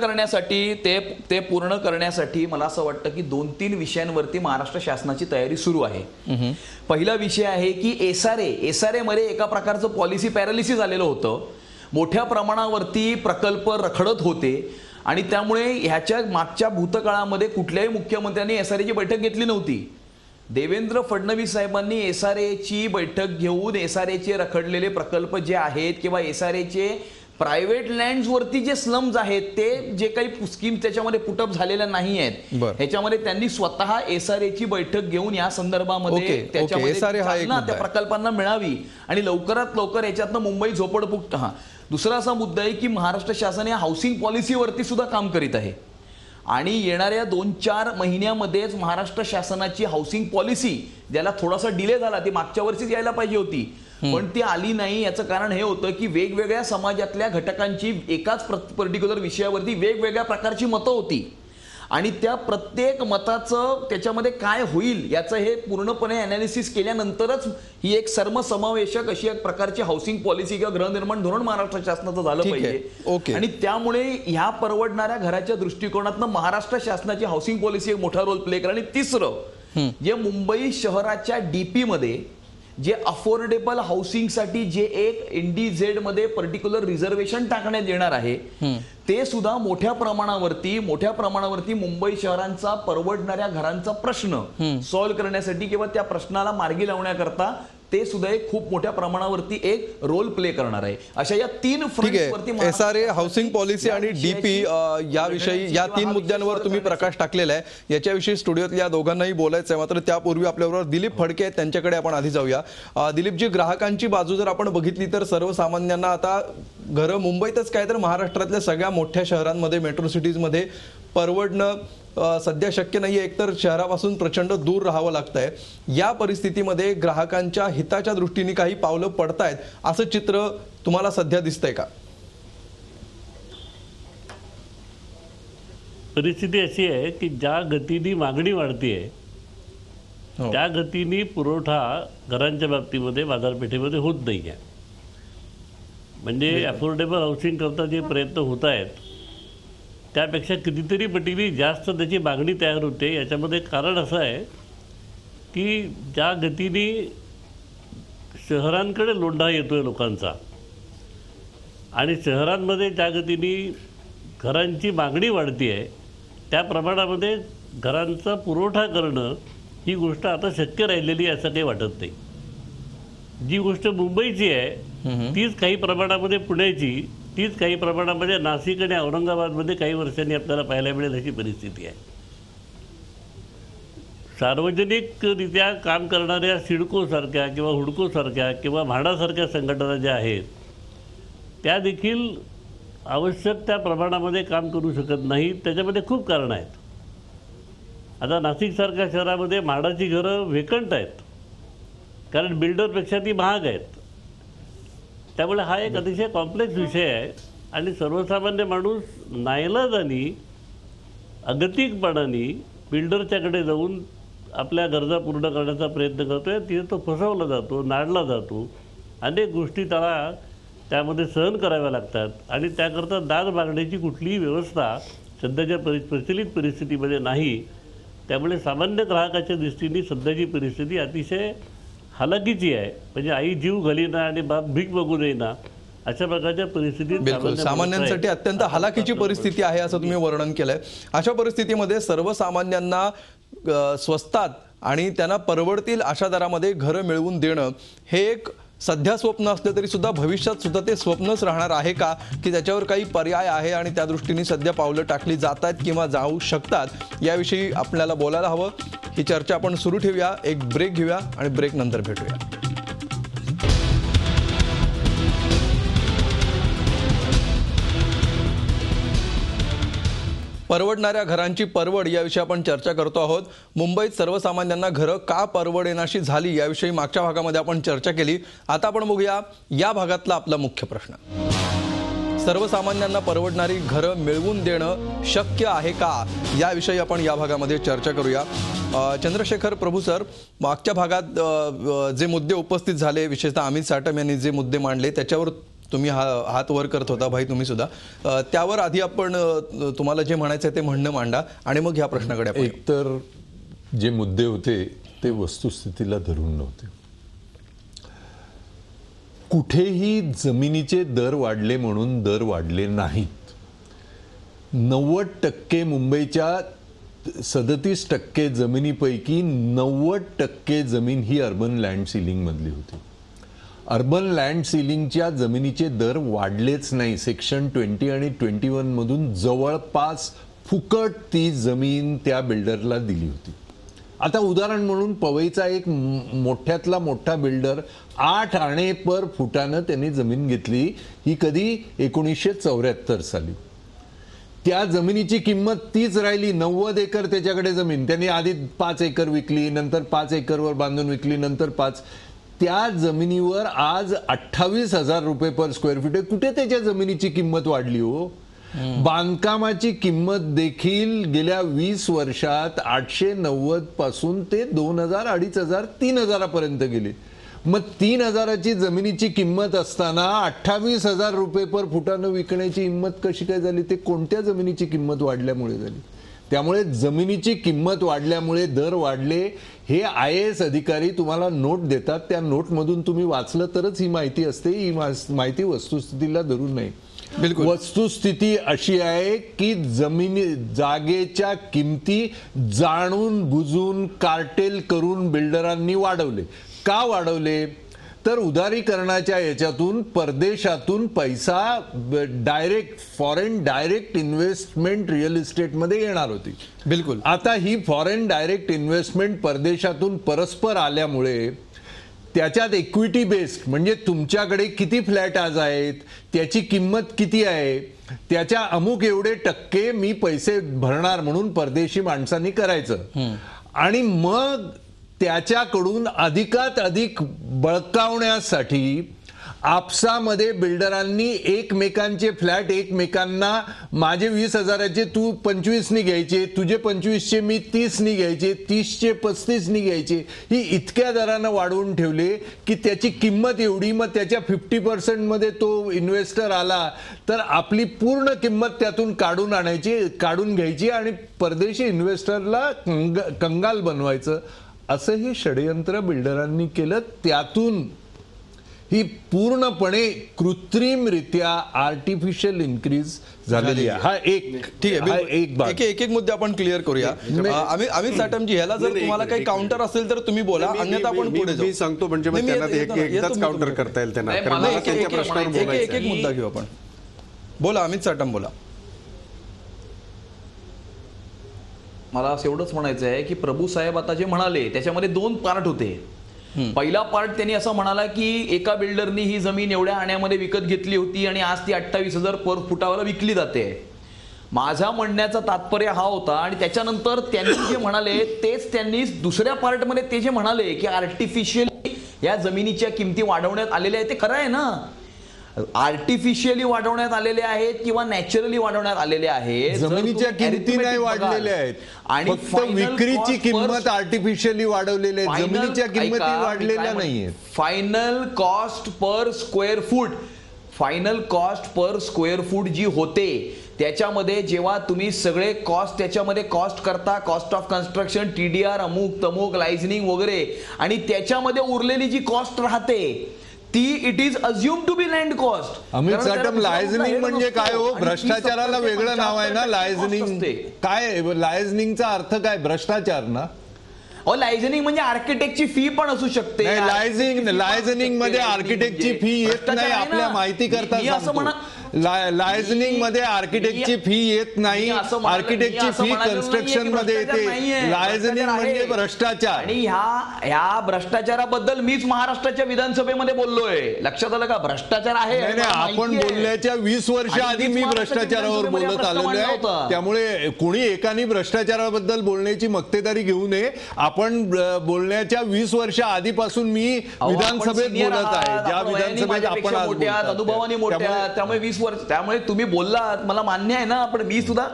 करण्यासाठी मला असं वाटतं की 2-3 विषयांवरती महाराष्ट्र शासनाची तयारी सुरू आहे. पहिला विषय आहे की SRA मध्ये एका प्रकारचं पॉलिसी पॅरालिसिस आलेलं होतं. मोठ्या प्रमाणावरती प्रकल्प रखडत होते आणि त्यामुळे ह्याच्या मागच्या भूतकाळामध्ये कुठल्याही मुख्यमंत्र्यांनी SRAची बैठक घेतली नव्हती. देवेंद्र फडणवीस साहेबांनी SRAची बैठक घेऊन SRAचे रखडलेले प्रकल्प जे आहेत किंवा SRAचे प्रायव्हेट लँड्सवरती जे स्लम्स आहेत ते जे काही स्कीम त्याच्यामध्ये पुटअप झालेल्या नाही आहेत ह्याच्यामध्ये त्यांनी स्वतः SRAची बैठक घेऊन या संदर्भामध्ये त्याच्यामध्ये त्या प्रकल्पांना मिळावी आणि लवकरात लवकर याच्यातनं मुंबई झोपडपट्टी. दुसरा असा मुद्दा आहे की महाराष्ट्र शासन या हाऊसिंग पॉलिसीवरती सुद्धा काम करीत आहे आणि येणाऱ्या 2-4 महिन्यामध्येच महाराष्ट्र शासनाची हाऊसिंग पॉलिसी ज्याला थोडासा डिले झाला ती मागच्या वर्षीच यायला पाहिजे होती पण ती आली नाही. याचं कारण हे होतं की वेगवेगळ्या समाजातल्या घटकांची एकाच पर्टिक्युलर विषयावरती वेगवेगळ्या प्रकारची मतं होती आणि त्या प्रत्येक मताचं त्याच्यामध्ये काय होईल याचं हे पूर्णपणे अनालिसिस केल्यानंतरच ही एक सर्वसमावेशक अशी एक प्रकारची हाऊसिंग पॉलिसी किंवा गृहनिर्माण धोरण महाराष्ट्र शासनाचं झालं पाहिजे आणि त्यामुळे ह्या परवडणाऱ्या घराच्या दृष्टिकोनातून महाराष्ट्र शासनाची हाऊसिंग पॉलिसी एक मोठा रोल प्ले करेल. आणि तिसरं जे मुंबई शहराच्या DP मध्ये जे अफोर्डेबल हाऊसिंगसाठी जे एक NDZ मध्ये पर्टिक्युलर रिझर्वेशन टाकण्यात येणार आहे ते सुद्धा मोठ्या प्रमाणावरती मुंबई शहरांचा परवडणाऱ्या घरांचा प्रश्न सॉल्व्ह करण्यासाठी किंवा त्या प्रश्नाला मार्गी लावण्याकरता ते सुद्धा एक खूप मोठ्या प्रमाणावरती एक रोल प्ले करणार आहे. अशा या 3 फ्रंट्सवरती SRA हाऊसिंग पॉलिसी आणि DP याविषयी या 3 मुद्द्यांवर तुम्ही प्रकाश टाकलेला आहे. याच्याविषयी स्टुडिओतल्या दोघांनाही बोलायचं आहे. मात्र त्यापूर्वी आपल्याबरोबर दिलीप फडके आहेत त्यांच्याकडे आपण आधी जाऊया. दिलीपजी, ग्राहकांची बाजू जर आपण बघितली तर सर्वसामान्यांना आता घरं मुंबईतच काय तर महाराष्ट्रातल्या सगळ्या मोठ्या शहरांमध्ये मेट्रो सिटीजमध्ये परवडणं सध्या शक्य नाहीये. एकतर शहरापासून प्रचंड दूर राहावं लागतंय. या परिस्थितीमध्ये ग्राहकांच्या हिताच्या दृष्टीने काही पावलं पडतायत असं चित्र तुम्हाला सध्या दिसतंय का? परिस्थिती अशी आहे की ज्या गतीने मागणी वाढतीये त्या गतीने पुरवठा घरांच्या बाबतीमध्ये बाजारपेठेमध्ये होत नाही आहे. म्हणजे अफोर्डेबल हाऊसिंग करता जे प्रयत्न होत आहेत त्यापेक्षा कितीतरी पटीने जास्त त्याची मागणी तयार होते. याच्यामध्ये कारण असं आहे की ज्या गतीने शहरांकडे लोंढा येतोय लोकांचा आणि शहरांमध्ये ज्या गतीने घरांची मागणी वाढती आहे त्या प्रमाणामध्ये घरांचा पुरवठा करणं ही गोष्ट आता शक्य राहिलेली असं काही वाटत नाही. जी गोष्ट मुंबईची आहे तीच काही प्रमाणामध्ये पुण्याची, तीच काही प्रमाणामध्ये नाशिक आणि औरंगाबादमध्ये काही वर्षांनी आपल्याला पाहायला मिळेल अशी परिस्थिती आहे. सार्वजनिकरित्या काम करणाऱ्या सिडकोसारख्या किंवा हुडकोसारख्या किंवा म्हाडासारख्या संघटना ज्या आहेत त्या देखील आवश्यक त्या प्रमाणामध्ये काम करू शकत नाहीत. त्याच्यामध्ये खूप कारणं आहेत. आता नाशिकसारख्या शहरामध्ये म्हाडाची घरं व्हेकंट आहेत कारण बिल्डरपेक्षा ती महाग आहेत. त्यामुळे हा एक अतिशय कॉम्प्लेक्स विषय आहे आणि सर्वसामान्य माणूस नाईलाजानी अगतिकपणाने बिल्डरच्याकडे जाऊन आपल्या गरजा पूर्ण करण्याचा प्रयत्न करतोय. तिथे तो फसवला जातो, नाडला जातो. अनेक गोष्टी त्याला त्यामध्ये सहन कराव्या लागतात आणि त्याकरता दाद मागण्याची कुठलीही व्यवस्था सध्याच्या प्रचलित परिस्थितीमध्ये नाही. त्यामुळे सामान्य ग्राहकाच्या दृष्टीने सध्याची परिस्थिती अतिशय हालाकीची आहे. म्हणजे आई जीव घालीना आणि बाप भीक बघू देईना अशा प्रकारच्या परिस्थितीत सामान्यांसाठी अत्यंत हालाकीची परिस्थिती आहे असं तुम्ही वर्णन केलंय. अशा परिस्थितीमध्ये सर्वसामान्यांना स्वस्तात आणि त्यांना परवडतील अशा दरामध्ये घरं मिळवून देणं हे एक सध्या स्वप्न असलं तरी सुद्धा भविष्यात सुद्धा ते स्वप्नच राहणार आहे का, की त्याच्यावर काही पर्याय आहे आणि त्या दृष्टीने सध्या पावलं टाकली जात आहेत किंवा जाऊ शकतात, याविषयी आपल्याला बोलायला हवं. ही चर्चा आपण सुरू ठेवूया, एक ब्रेक घेऊया आणि ब्रेक नंतर भेटूया. परवडणाऱ्या घरांची परवड याविषयी आपण चर्चा करतो आहोत. मुंबईत सर्वसामान्यांना घरं का परवडेनाशी झाली याविषयी मागच्या भागामध्ये आपण चर्चा केली. आता आपण बघूया या भागातला आपला मुख्य प्रश्न. सर्वसामान्यांना परवडणारी घरं मिळवून देणं शक्य आहे का, याविषयी आपण या भागामध्ये चर्चा करूया. चंद्रशेखर प्रभू सर, मागच्या भागात जे मुद्दे उपस्थित झाले, विशेषतः अमित साटम यांनी जे मुद्दे मांडले त्याच्यावर तुम्ही हात वर करत होता, भाई तुम्ही सुद्धा. त्यावर आधी आपण तुम्हाला जे म्हणायचं आहे ते म्हणणं मांडा आणि मग ह्या प्रश्नाकडे आपण. एकतर जे मुद्दे होते ते वस्तुस्थितीला धरून नव्हते. कुठेही जमिनीचे दर वाढले म्हणून दर वाढले नाहीत. 90% मुंबईच्या 37% जमिनीपैकी 90% जमीन ही अर्बन लँड सीलिंग मधली होती. अर्बन लँड सीलिंगच्या जमिनीचे दर वाढलेच नाही. सेक्शन 20 आणि 21 मधून जवळपास फुकट ती जमीन त्या बिल्डरला दिली होती. आता उदाहरण म्हणून पवईचा एक मोठ्यातला मोठा बिल्डर 8 आणे पर फुटानं त्यांनी जमीन घेतली. ही कधी 1974 साली. त्या जमिनीची किंमत तीच राहिली. 90 एकर त्याच्याकडे जमीन. त्यांनी आधी 5 एकर विकली, नंतर 5 एकरवर बांधून विकली, नंतर 5. त्या जमिनीवर आज 28,000 रुपये पर स्क्वेअर फीट आहे. कुठे त्याच्या जमिनीची किंमत वाढली हो? बांधकामाची किंमत देखील गेल्या 20 वर्षात 890 पासून ते 2000, 2500, 3000 पर्यंत गेले. मग 3000ची जमिनीची किंमत असताना 28,000 रुपये पर फुटानं विकण्याची हिंमत कशी काय झाली? ते कोणत्या जमिनीची किंमत वाढल्यामुळे झाली? त्यामुळे जमिनीची किंमत वाढल्यामुळे दर वाढले हे IAS अधिकारी तुम्हाला नोट देतात. त्या नोटमधून तुम्ही वाचलं तरच ही माहिती असते. ही माहिती वस्तुस्थितीला धरून नाही. बिलकुल. वस्तुस्थिती अशी आहे की जागेच्या किमती जाणून बुजून कार्टेल करून बिल्डरांनी वाढवले. का वाढवले? तर उदारीकरणाच्या याच्यातून परदेशातून पैसा direct foreign direct investment real इस्टेटमध्ये येणार होती. बिलकुल. आता ही फॉरेन डायरेक्ट इन्व्हेस्टमेंट परदेशातून परस्पर आल्यामुळे त्याच्यात इक्विटी बेस्ड म्हणजे तुमच्याकडे किती फ्लॅट आज आहेत, त्याची किंमत किती आहे, त्याच्या अमुक एवढे टक्के मी पैसे भरणार म्हणून परदेशी माणसांनी करायचं. आणि मग त्याच्याकडून अधिकात अधिक बळकावण्यासाठी आपसामध्ये बिल्डरांनी एकमेकांचे फ्लॅट एकमेकांना माझे 20,000चे तू 25नी घ्यायचे, तुझे 25चे मी 30नी घ्यायचे, 30चे 35नी घ्यायचे, ही इतक्या दरानं वाढवून ठेवले की त्याची किंमत एवढी. मग त्याच्या 50% मध्ये तो इन्व्हेस्टर आला तर आपली पूर्ण किंमत त्यातून काढून घ्यायची आणि परदेशी इन्व्हेस्टरला कंगाल बनवायचं. असं हे षडयंत्र बिल्डरांनी केलं. त्यातून ही पूर्णपणे कृत्रिमरित्या आर्टिफिशियल इन्क्रीज झालेली आहे. हा एक ठीक आहे. एक मुद्दे आपण क्लिअर करूया. अमित साटमजी, ह्याला जर तुम्हाला काही काउंटर असेल तर तुम्ही बोला, अन्यथा आपण पुढे जाऊ. मी सांगतो म्हणजे मग त्यांना एकदाच काउंटर करता येईल त्यांना. एक मुद्दा घेऊ आपण. बोला अमित साटम, बोला. मला असं एवढंच म्हणायचं आहे की प्रभू साहेब आता जे म्हणाले त्याच्यामध्ये 2 पार्ट होते. पहिला पार्ट त्यांनी असं म्हणाला की एका बिल्डरनी ही जमीन एवढ्या आण्यामध्ये विकत घेतली होती आणि आज ती 28,000 पर फुटावर विकली जाते. माझा म्हणण्याचा तात्पर्य हा होता. आणि त्याच्यानंतर त्यांनी जे म्हणाले तेच त्यांनी दुसऱ्या पार्टमध्ये ते जे म्हणाले की आर्टिफिशियली या जमिनीच्या किमती वाढवण्यात आलेल्या आहेत. ते खरं आहे ना? आर्टिफिशियली वाढवण्यात आलेले आहेत किंवा नॅचरली वाढवण्यात आलेले आहेत. जमिनीच्या किमती नाही वाढलेल्या आहेत आणि फक्त विक्रीची किंमत आर्टिफिशियली वाढवलेली आहे. जमिनीच्या किंमती वाढलेल्या नाहीये. Final cost per square foot जी होते त्याच्यामध्ये जेव्हा तुम्ही सगळे कॉस्ट त्याच्यामध्ये कॉस्ट करता, कॉस्ट ऑफ कन्स्ट्रक्शन, TDR, अमुक तमुक, लायझनिंग वगैरे, आणि त्याच्यामध्ये उरलेली जी कॉस्ट राहते ती it is assume to be land cost. Amit Satam, liaisoning म्हणजे काय हो? भ्रष्टाचाराला वेगळं नाव आहे ना लायझनिंग. काय लायझनिंगचा अर्थ काय? भ्रष्टाचार ना. अहो लायझनिंग म्हणजे आर्किटेक्टची फी पण असू शकते. लायझनिंग मध्ये आर्किटेक्टची फी येत नाही. आपल्या माहिती करता लायझनिंग मध्ये आर्किटेक्टची फी येत नाही. आर्किटेक्टची फी कन्स्ट्रक्शन मध्ये येते. लायझनिंग म्हणजे भ्रष्टाचार. आणि ह्या भ्रष्टाचाराबद्दल मीच महाराष्ट्राच्या विधानसभेमध्ये बोललोय. लक्षात आलं का? भ्रष्टाचार आहे. आपण बोलल्याच्या 20 वर्ष आधी मी भ्रष्टाचारावर बोलत आलेलो आहे. त्यामुळे कुणी एकाने भ्रष्टाचाराबद्दल बोलण्याची मक्तेदारी घेऊ नये. आपण बोलण्याच्या 20 वर्ष आधीपासून मी विधानसभेत बोलत आहे. ज्या विधानसभेत आपण अनुभवाने मोठ्या, त्यामुळे 20 वर्ष, त्यामुळे तुम्ही बोललात मला मान्य आहे ना. पण मी सुद्धा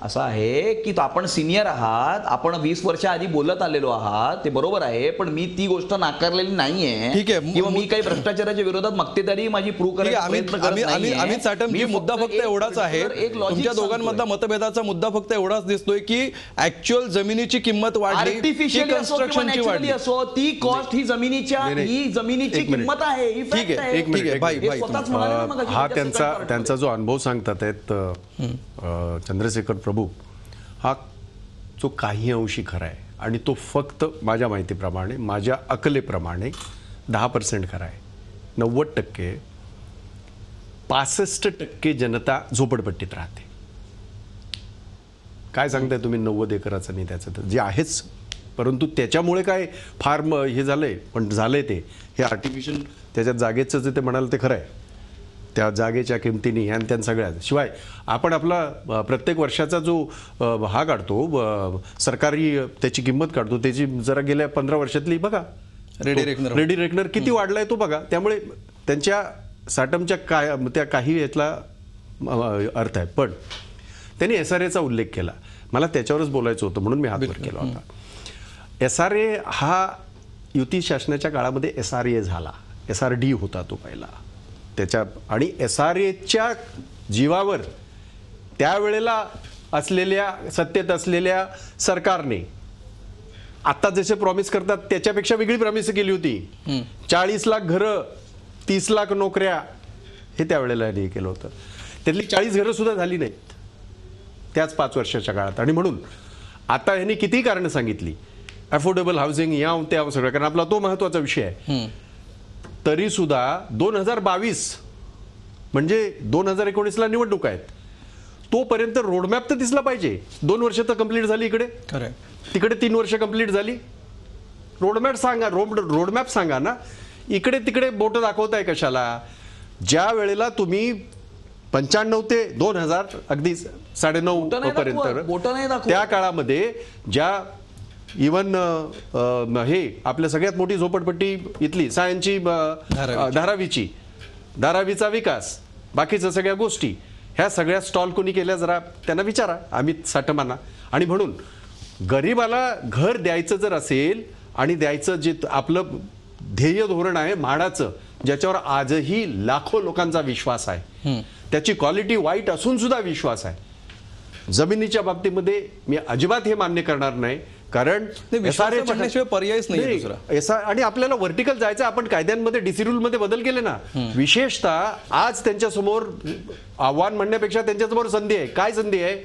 असं आहे की आपण सिनियर आहात, आपण 20 वर्ष आधी बोलत आलेलो आहात, ते बरोबर आहे. पण मी ती गोष्ट नाकारलेली नाहीये. ठीक आहे. किंवा मी काही भ्रष्टाचाराच्या विरोधात मक्तेदारी माझी प्रूव्ह करायचा प्रयत्न करत नाहीये. अमित साटम, मुद्दा फक्त एवढाच आहे, तुमच्या दोघांमधला मतभेदाचा मुद्दा फक्त एवढाच दिसतोय की ऍक्च्युअल जमिनीची किंमत वाढली, आर्टिफिशियल कन्स्ट्रक्शनची वाढली असो, ती कॉस्ट ही जमिनीची किंमत आहे. ही ठीक fact आहे. एक मिनिट भाई, हा त्यांचा जो अनुभव सांगतात आहेत चंद्रशेखर प्रभू, हा जो काही अंशी खरा आहे आणि तो फक्त माझ्या माहितीप्रमाणे, माझ्या अकलेप्रमाणे 10% खरा आहे. 90% 65% जनता झोपडपट्टीत राहते. काय सांगताय तुम्ही 90 एकराचं नाही त्याचं, तर जे आहेच. परंतु त्याच्यामुळे काय फार हे झालंय, पण झालंय ते हे आर्टिफिशियल त्याच्यात जागेचं जे ते म्हणाल ते खरं आहे. त्या जागेच्या किमतीने ह्यान त्यान सगळ्या. शिवाय आपण आपला प्रत्येक वर्षाचा जो हा काढतो, सरकारी त्याची किंमत काढतो, त्याची जरा गेल्या 15 वर्षातली बघा, रेडी रेकनर किती वाढलाय तो बघा. त्यामुळे त्यांच्या साटमच्या त्या काही यातला अर्थ आहे. पण त्यांनी SRA उल्लेख केला. मला त्याच्यावरच बोलायचं होतं म्हणून मी हात वर केला होता. SRA हा युती शासनाच्या काळामध्ये SRA झाला, SRD होता तो पहिला त्याच्या. आणि SRAच्या जीवावर त्यावेळेला असलेल्या सत्तेत असलेल्या सरकारने आता जसे प्रॉमिस करतात त्याच्यापेक्षा वेगळी प्रॉमिस केली होती. 40 लाख घरं, 30 लाख नोकऱ्या, हे त्यावेळेला हे केलं होतं. त्यातली 40 घरं सुद्धा झाली नाहीत त्याच 5 वर्षाच्या काळात. आणि म्हणून आता ह्यांनी किती कारणं सांगितली, अफोर्डेबल हाऊसिंग, या त्या सगळं, कारण आपला तो महत्वाचा विषय आहे. तरी सुद्धा 2022 म्हणजे 2019ला निवडणूक आहेत, तोपर्यंत रोडमॅप तर दिसला पाहिजे. 2 वर्ष तर कंप्लीट झाली इकडे, तिकडे 3 वर्ष कंप्लीट झाली. रोडमॅप सांगा, रोडमॅप सांगा ना. इकडे तिकडे बोट दाखवताय कशाला? ज्या वेळेला तुम्ही 95 ते 2000 अगदी 9.5 पर्यंत त्या काळामध्ये ज्या इवन हे आपल्या सगळ्यात मोठी झोपडपट्टी इथली सायनची धारावीचा विकास, बाकीच्या सगळ्या गोष्टी, ह्या सगळ्या स्टॉल कोणी केल्या जरा त्यांना विचारा, अमित साटमांना. आणि म्हणून गरीबाला घर द्यायचं जर असेल आणि द्यायचं जे आपलं ध्येय धोरण आहे म्हाडाचं, ज्याच्यावर आजही लाखो लोकांचा विश्वास आहे, त्याची क्वालिटी वाईट असून सुद्धा विश्वास आहे. जमिनीच्या बाबतीमध्ये मी अजिबात हे मान्य करणार नाही, कारण पर्यायच नाही. आणि आपल्याला व्हर्टिकल जायचं. आपण कायद्यांमध्ये DC रूलमध्ये बदल केले ना. विशेषतः आज त्यांच्या समोर आव्हान म्हणण्यापेक्षा त्यांच्यासमोर संधी आहे. काय संधी आहे?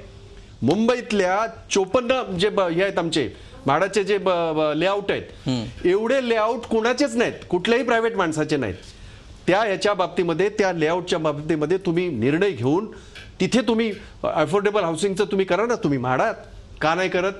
मुंबईतल्या 54 जे हे आहेत आमचे म्हाडाचे जे लेआउट आहेत, एवढे लेआउट कुणाचेच नाहीत, कुठल्याही प्रायव्हेट माणसाचे नाहीत. त्या याच्या बाबतीमध्ये, त्या लेआउटच्या बाबतीमध्ये तुम्ही निर्णय घेऊन तिथे तुम्ही अफोर्डेबल हाऊसिंगचं तुम्ही करा ना. तुम्ही म्हाडात का नाही करत?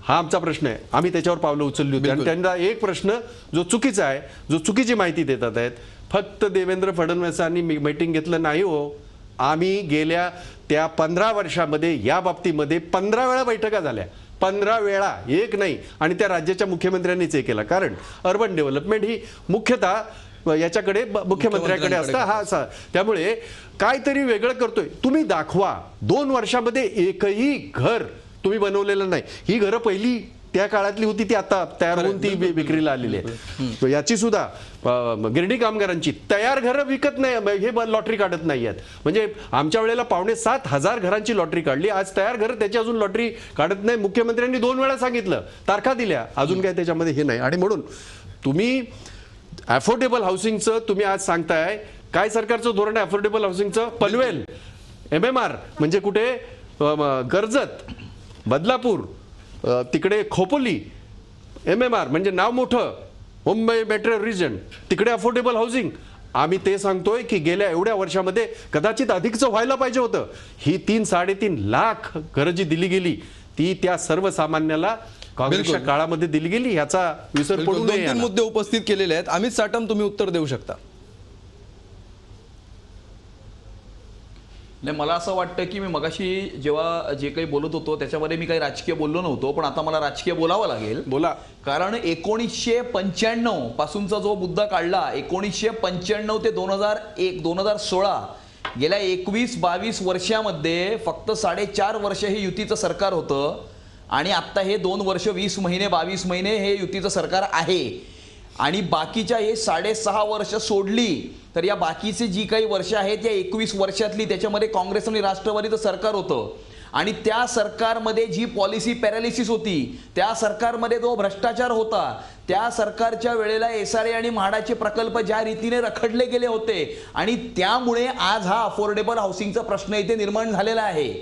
हा आमचा प्रश्न आहे. आम्ही त्याच्यावर पावलं उचलली होती. आणि त्यांना एक प्रश्न जो चुकीचा आहे, जो चुकीची माहिती देतात आहेत, फक्त देवेंद्र फडणवीसांनी मीटिंग घेतलं नाही हो. आम्ही गेल्या त्या 15 वर्षामध्ये या बाबतीमध्ये 15 वेळा बैठका झाल्या, 15 वेळा, एक नाही. आणि त्या राज्याच्या मुख्यमंत्र्यांनीच हे केलं. कारण अर्बन डेव्हलपमेंट ही मुख्यतः याच्याकडे मुख्यमंत्र्याकडे असतं. हा असा, त्यामुळे काहीतरी वेगळं करतोय. तुम्ही दाखवा. 2 वर्षामध्ये एकही घर तुम्ही बनवलेलं नाही. ही घरं पहिली त्या काळातली होती, ती आता तयार होऊन ती विक्रीला आलेली आहे. याची सुद्धा गिरणी कामगारांची तयार घरं विकत नाही, हे लॉटरी काढत नाही आहेत. म्हणजे आमच्या वेळेला 7,500 घरांची लॉटरी काढली. आज तयार घरं त्याची अजून लॉटरी काढत नाही. मुख्यमंत्र्यांनी 2 वेळा सांगितलं, तारखा दिल्या, अजून काय त्याच्यामध्ये हे नाही. आणि म्हणून तुम्ही अफोर्डेबल हाऊसिंगचं तुम्ही आज सांगताय, काय सरकारचं धोरण आहे अफोर्डेबल हाऊसिंगचं? पनवेल, MMR म्हणजे कुठे? कर्जत, बदलापूर, तिकडे खोपोली, MMR म्हणजे नाव मोठं, मुंबई मेट्रो रिजन, तिकडे अफोर्डेबल हाऊसिंग. आम्ही ते सांगतोय की गेल्या एवढ्या वर्षामध्ये कदाचित अधिकचं व्हायला पाहिजे होतं. ही 3-3.5 लाख घरं जी दिली गेली ती त्या सर्वसामान्याला काँग्रेसच्या काळामध्ये दिली गेली, ह्याचा विसर पडू नये. 2-3 मुद्दे उपस्थित केलेले आहेत. अमित साटम, तुम्ही उत्तर देऊ शकता. नाही, मला असं वाटतं की मी मगाशी जेव्हा जे काही बोलत होतो त्याच्यामध्ये मी काही राजकीय बोललो नव्हतो, पण आता मला राजकीय बोलावं लागेल. बोला. कारण 1995 पासूनचा जो मुद्दा काढला, 1995 ते 2001-2016 गेल्या 21-22 वर्षामध्ये फक्त 4.5 वर्ष हे युतीचं सरकार होतं आणि आत्ता हे 2 वर्ष 20 महिने 22 महिने हे युतीचं सरकार आहे. आणि बाकीच्या हे 6.5 वर्ष सोडली तर या बाकीची जी काही वर्ष आहेत या 21 वर्षातली त्याच्यामध्ये काँग्रेस आणि राष्ट्रवादीचं सरकार होतं. आणि त्या सरकारमध्ये जी पॉलिसी पॅरालिसिस होती, त्या सरकारमध्ये जो भ्रष्टाचार होता, त्या सरकारच्या वेळेला SRA आणि म्हाडाचे प्रकल्प ज्या रीतीने रखडले गेले होते आणि त्यामुळे आज हा अफोर्डेबल हाऊसिंगचा प्रश्न इथे निर्माण झालेला आहे.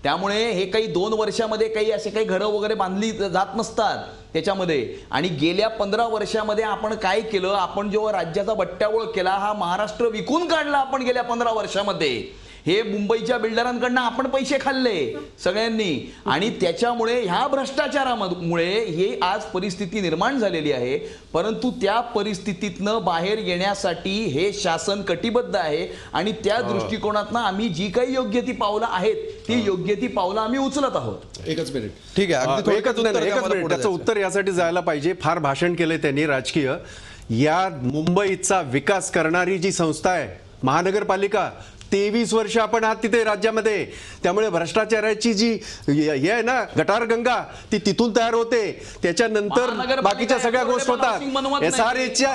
त्यामुळे हे काही 2 वर्षामध्ये काही असे काही घरं वगैरे बांधली जात नसतात त्याच्यामध्ये. आणि गेल्या 15 वर्षामध्ये आपण काय केलं, आपण जेव्हा राज्याचा बट्ट्याबोळ केला, हा महाराष्ट्र विकून काढला आपण गेल्या 15 वर्षामध्ये. हे मुंबईच्या बिल्डरांकडनं आपण पैसे खाल्ले सगळ्यांनी आणि त्याच्यामुळे ह्या भ्रष्टाचारामुळे हे आज परिस्थिती निर्माण झालेली आहे. परंतु त्या परिस्थितीतनं बाहेर येण्यासाठी हे शासन कटिबद्ध आहे आणि त्या दृष्टिकोनातनं आम्ही जी काही योग्य ती पावलं आहेत ती योग्य ती पावलं आम्ही उचलत आहोत. एकच मिनिट. ठीक आहे, अगदी एकच मिनिट. त्याचं उत्तर यासाठी जायला पाहिजे. फार भाषण केलंय त्यांनी राजकीय. या मुंबईचा विकास करणारी जी संस्था आहे महानगरपालिका, 23 वर्ष आपण आहात तिथे राज्यामध्ये. त्यामुळे भ्रष्टाचाराची जी हे आहे ना गटारगंगा, ती तिथून तयार होते. त्याच्यानंतर बाकीच्या सगळ्या गोष्टी होतात. SRAची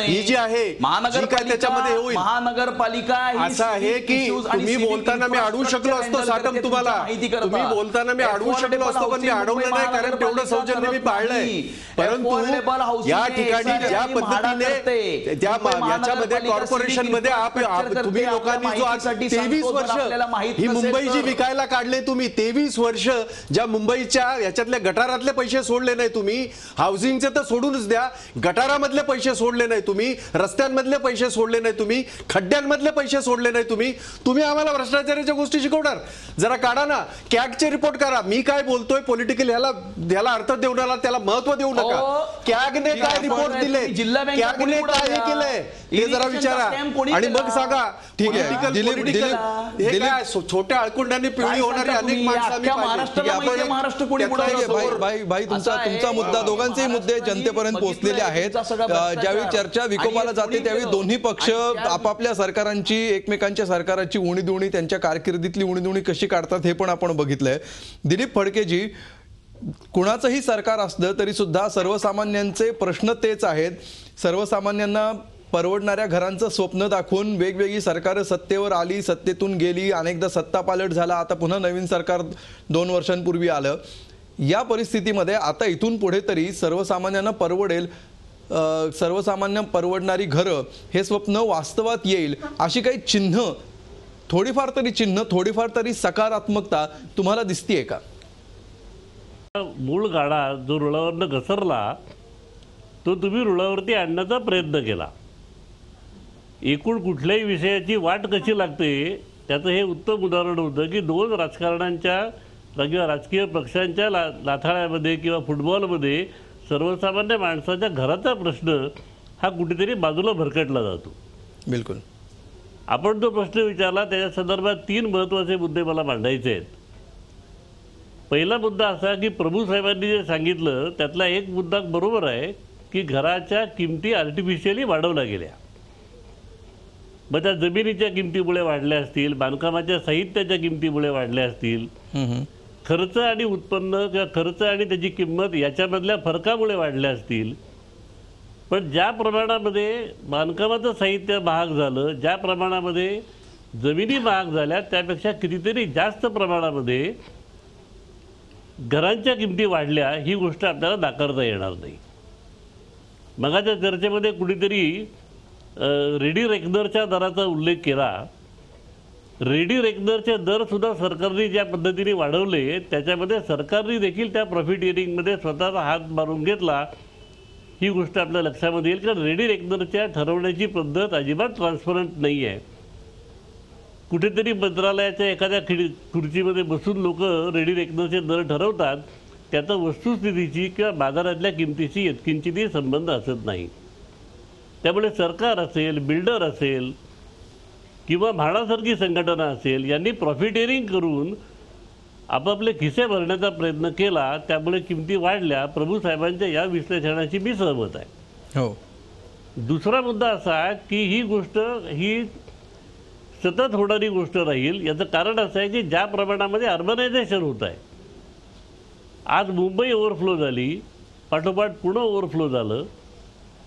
ही जी आहे जी काय त्याच्यामध्ये होईल. महानगरपालिका असं आहे की तुम्ही बोलताना मी अडवू शकलो असतो साटम तुम्हाला. तुम्ही बोलताना मी अडवू शकलो असतो, पण मी अडवलं नाही कारण तेवढं सौजन्य मी पाळलंय. परंतु या ठिकाणी ज्या पद्धतीने त्या याच्यामध्ये कॉर्पोरेशन मध्ये तुम्ही लोकांनी जो आज 23 वर्ष ही मुंबई जी विकायला काढले तुम्ही, 23 वर्ष ज्या मुंबईच्या याच्यातल्या गटारातले पैसे सोडले नाही तुम्ही, हाऊसिंगचे तर सोडूनच द्या, गटारामधले पैसे सोडले नाही तुम्ही, रस्त्यांमधले पैसे सोडले नाही तुम्ही, खड्ड्यांमधले पैसे सोडले नाही तुम्ही आम्हाला भ्रष्टाचाराच्या गोष्टी शिकवणार. जरा काढा ना, कॅगचे रिपोर्ट करा. मी काय बोलतोय पॉलिटिकल ह्याला अर्थ देऊ नका, त्याला महत्व देऊ नका. कॅगने काय रिपोर्ट दिले, कॅगने काय केलंय हे जरा विचारा आणि मग सांगा. ठीक आहे, दिलीप, छोट्या अळकुंडांनी पिवळी होणारी अनेक माणसं भाई तुमचा मुद्दा, दोघांचेही मुद्दे जनतेपर्यंत पोहोचलेले आहेत. ज्यावेळी चर्चा विकोपाला जाते त्यावेळी दोन्ही पक्ष आपापल्या सरकारांची, एकमेकांच्या सरकाराची उणीधुणी, त्यांच्या कारकिर्दीतली उणीधुणी कशी काढतात हे पण आपण बघितलंय. दिलीप फडकेजी, कुणाचंही सरकार असलं तरी सुद्धा सर्वसामान्यांचे प्रश्न तेच आहेत. सर्वसामान्यांना परवडणाऱ्या घरांचं स्वप्न दाखवून वेगवेगळी सरकार सत्तेवर आली, सत्तेतून गेली, अनेकदा सत्ता पालट झाला, आता पुन्हा नवीन सरकार 2 वर्षांपूर्वी आलं. या परिस्थितीमध्ये आता इथून पुढे तरी सर्वसामान्यांना परवडेल, सर्वसामान्य परवडणारी घरं हे स्वप्न वास्तवात येईल अशी काही चिन्ह, थोडीफार तरी सकारात्मकता तुम्हाला दिसतीये का? मूळ गाडा जो रुळावरनं घसरला तो तुम्ही रुळावरती आणण्याचा प्रयत्न केला. एकूण कुठल्याही विषयाची वाट कशी लागते त्याचं हे उत्तम उदाहरण होतं की 2 राजकारणांच्या किंवा राजकीय पक्षांच्या लाथाळ्यामध्ये किंवा फुटबॉलमध्ये सर्वसामान्य माणसाच्या घराचा प्रश्न हा कुठेतरी बाजूला भरकटला जातो. बिलकुल. आपण जो प्रश्न विचारला त्याच्या संदर्भात 3 महत्त्वाचे मुद्दे मला मांडायचे आहेत. पहिला मुद्दा असा की प्रभू साहेबांनी जे सांगितलं त्यातला एक मुद्दा बरोबर आहे की घराच्या किमती आर्टिफिशियली वाढवल्या गेल्या. मग त्या जमिनीच्या किमतीमुळे वाढल्या असतील, बांधकामाच्या साहित्याच्या किमतीमुळे वाढल्या असतील, खर्च आणि उत्पन्न किंवा खर्च आणि त्याची किंमत याच्यामधल्या फरकामुळे वाढल्या असतील. पण ज्या प्रमाणामध्ये बांधकामाचं साहित्य महाग झालं, ज्या प्रमाणामध्ये जमिनी महाग झाल्या, त्यापेक्षा कितीतरी जास्त प्रमाणामध्ये घरांच्या किमती वाढल्या, ही गोष्ट आपल्याला नाकारता येणार नाही. मगाच्या चर्चेमध्ये कुणीतरी रेडी रेकनरच्या दराचा उल्लेख केला. रेडी रेकनरचे दर सुद्धा सरकारने ज्या पद्धतीने वाढवले त्याच्यामध्ये सरकारने देखील त्या प्रॉफिटियरिंगमध्ये स्वतःचा हात मारून घेतला, ही गोष्ट आपल्या लक्षामध्ये येईल. कारण रेडी रेकनरच्या ठरवण्याची पद्धत अजिबात ट्रान्सपरंट नाही आहे. कुठेतरी मंत्रालयाच्या एखाद्या खुर्चीमध्ये बसून लोक रेडी रेकनरचे दर ठरवतात, त्याचा वस्तुस्थितीची किंवा बाजारातल्या किमतीशी यत्किंचितही संबंध असत नाही. त्यामुळे सरकार असेल, बिल्डर असेल किंवा म्हाडासारखी संघटना असेल, यांनी प्रॉफिटियरिंग करून आपापले खिसे भरण्याचा प्रयत्न केला, त्यामुळे किमती वाढल्या. प्रभू साहेबांच्या या विश्लेषणाची मी सहमत आहे. हो. दुसरा मुद्दा असा की ही गोष्ट ही सतत होणारी गोष्ट राहील. याचं कारण असं आहे की ज्या प्रमाणामध्ये अर्बनायझेशन होत आहे, आज मुंबई ओव्हरफ्लो झाली, पाठोपाठ पुणे ओव्हरफ्लो झालं,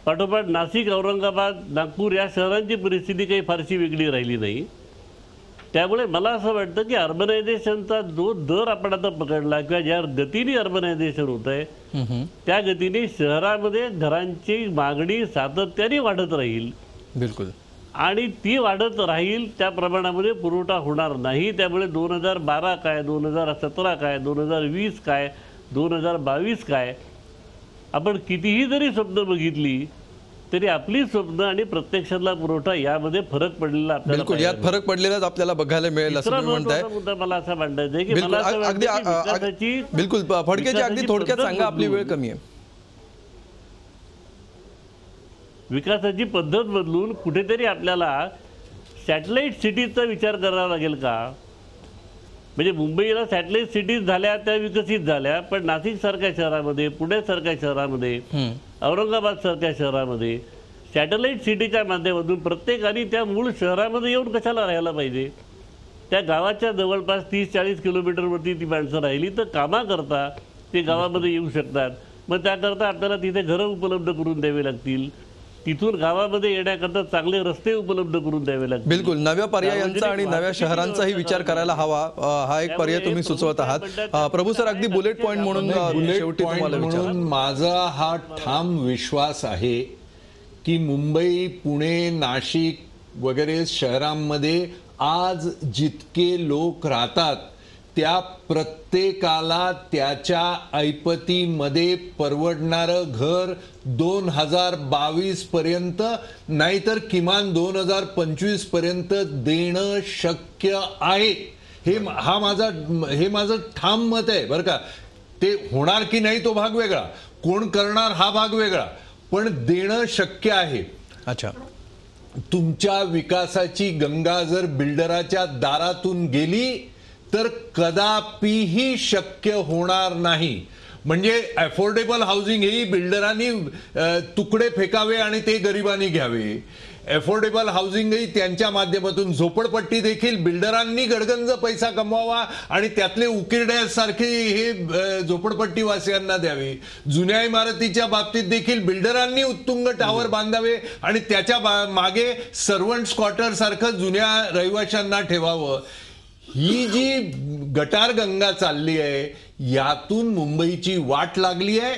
पाठोपाठ नाशिक, औरंगाबाद, नागपूर या शहरांची परिस्थिती काही फारशी वेगळी राहिली नाही. त्यामुळे मला असं वाटतं की अर्बनायझेशनचा जो दर आपण आता पकडला किंवा ज्या गतीने अर्बनायझेशन होत आहे त्या गतीने शहरामध्ये घरांची मागणी सातत्याने वाढत राहील. बिलकुल. आणि ती वाढत राहील, त्या प्रमाणामध्ये पुरवठा होणार नाही. त्यामुळे 2012 काय, 2017 काय, 2020 काय, 2022 काय, आपण कितीही जरी स्वप्न बघितली तरी आपली स्वप्न आणि प्रत्यक्षातला पुरवठा यामध्ये फरक पडलेला आपल्याला बिलकुल यात फरक पडलेलाच आपल्याला बघायला मिळेल असं तुम्ही म्हणताय. मुद्दा मला असा मांडायचा आहे की मला असं वाटतं की बिलकुल फडकेची अगदी थोडक्यात सांगा, आपली वेळ कमी आहे. विकासाची पद्धत बदलून कुठेतरी आपल्याला सॅटेलाइट सिटीजचा विचार करावा लागेल का? म्हणजे मुंबईला सॅटेलाइट सिटीज झाल्या, त्या विकसित झाल्या, पण नाशिकसारख्या शहरामध्ये, पुण्यासारख्या शहरामध्ये, औरंगाबादसारख्या शहरामध्ये सॅटेलाइट सिटीच्या माध्यमातून प्रत्येकाने त्या मूळ शहरामध्ये येऊन कशाला राहायला पाहिजे? त्या गावाच्या जवळपास 30-40 किलोमीटरवरती ती माणसं राहिली तर कामाकरता ते गावामध्ये येऊ शकतात. मग त्याकरता आपल्याला तिथे घरं उपलब्ध करून द्यावी लागतील, तिथून गावामध्ये येण्याकरता चांगले रस्ते उपलब्ध करून द्यावे लागतील. बिलकुल नव्या पर्यायांचा आणि नव्या शहरांचाही विचार करायला हवा, हा एक पर्याय तुम्ही सुचवत आहात. प्रभू सर, अगदी बुलेट पॉइंट म्हणून शेवटी तुम्हाला विचार, माझा हा ठाम विश्वास आहे की मुंबई, पुणे, नाशिक वगैरे शहरांमध्ये आज जितके लोक राहतात त्या प्रत्येकाला त्याच्या ऐपतीमध्ये परवडणारं घर 2022 पर्यंत नाहीतर किमान 2025 पर्यंत देणं शक्य आहे. हे माझं ठाम मत आहे बरं का. ते होणार की नाही तो भाग वेगळा, कोण करणार हा भाग वेगळा, पण देणं शक्य आहे. अच्छा, तुमच्या विकासाची गंगा जर बिल्डराच्या दारातून गेली तर कदापिही शक्य होणार नाही. म्हणजे अफोर्डेबल हाऊसिंग ही बिल्डरांनी तुकडे फेकावे आणि ते गरिबांनी घ्यावे. अफोर्डेबल हाऊसिंगही त्यांच्या माध्यमातून, झोपडपट्टी देखील बिल्डरांनी गडगंज पैसा कमवावा आणि त्यातले उकिरड्यासारखे हे झोपडपट्टीवासियांना द्यावे. जुन्या इमारतीच्या बाबतीत देखील बिल्डरांनी उत्तुंग टावर बांधावे आणि त्याच्या मागे सर्वंट्स क्वार्टर सारखं जुन्या रहिवाशांना ठेवावं. ही जी गटार गंगा चालली आहे यातून मुंबईची वाट लागली आहे.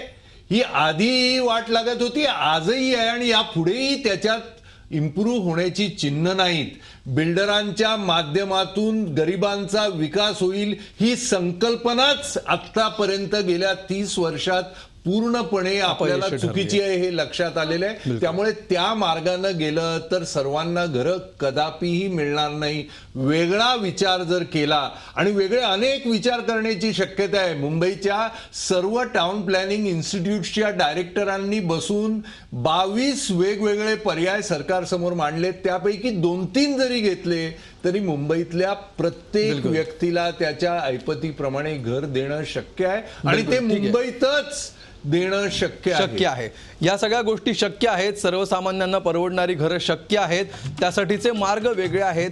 ही आधी वाट लागत होती, आजही आहे आणि यापुढेही त्याच्यात इम्प्रूव्ह होण्याची चिन्ह नाहीत. बिल्डरांच्या माध्यमातून गरिबांचा विकास होईल ही संकल्पनाच आतापर्यंत गेल्या 30 वर्षात पूर्णपणे आपल्याला चुकीची आहे हे लक्षात आलेलं आहे. त्यामुळे त्या मार्गाने गेलं तर सर्वांना घरं कदापिही मिळणार नाही. वेगळा विचार जर केला, आणि वेगळे अनेक विचार करण्याची शक्यता आहे. मुंबईच्या सर्व टाउन प्लॅनिंग इन्स्टिट्यूटच्या डायरेक्टरांनी बसून 22 वेगवेगळे पर्याय सरकारसमोर मांडले. त्यापैकी 2-3 जरी घेतले तरी मुंबईतल्या प्रत्येक व्यक्तीला त्याच्या ऐपतीप्रमाणे घर देणं शक्य आहे आणि ते मुंबईतच देणं शक्य आहे. या सगळ्या गोष्टी शक्य आहेत. सर्वसामान्यांना परवडणारी घरं शक्य आहेत. त्यासाठीचे मार्ग वेगळे आहेत.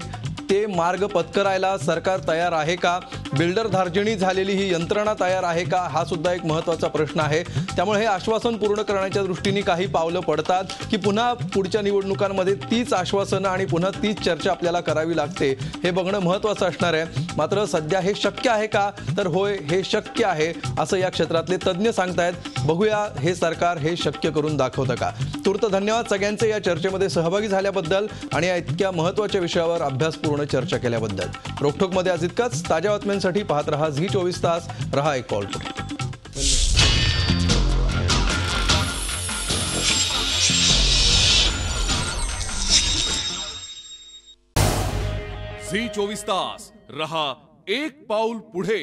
ते मार्ग पत्करायला सरकार तयार आहे का? बिल्डर धार्जिणी झालेली ही यंत्रणा तयार आहे का? हा सुद्धा एक महत्त्वाचा प्रश्न आहे. त्यामुळे हे आश्वासन पूर्ण करण्याच्या दृष्टीने काही पावलं पडतात की पुन्हा पुढच्या निवडणुकांमध्ये तीच आश्वासनं आणि पुन्हा तीच चर्चा आपल्याला करावी लागते, हे बघणं महत्त्वाचं असणार आहे. मात्र सध्या हे शक्य आहे का? तर होय, हे शक्य आहे असं या क्षेत्रातले तज्ज्ञ सांगतायत. बघूया हे सरकार हे शक्य करून दाखवतं का. तूर्त धन्यवाद सगळ्यांचे या चर्चेमध्ये सहभागी झाल्याबद्दल आणि या इतक्या महत्त्वाच्या विषयावर अभ्यासपूर्ण फोनवर चर्चा केल्याबद्दल. रोखोकमध्ये आज इतकंच. ताज्या बातम्यांसाठी पाहत रहा झी 24 तास. रहा एक कॉल. झी 24 तास रहा एक पाऊल पुढे.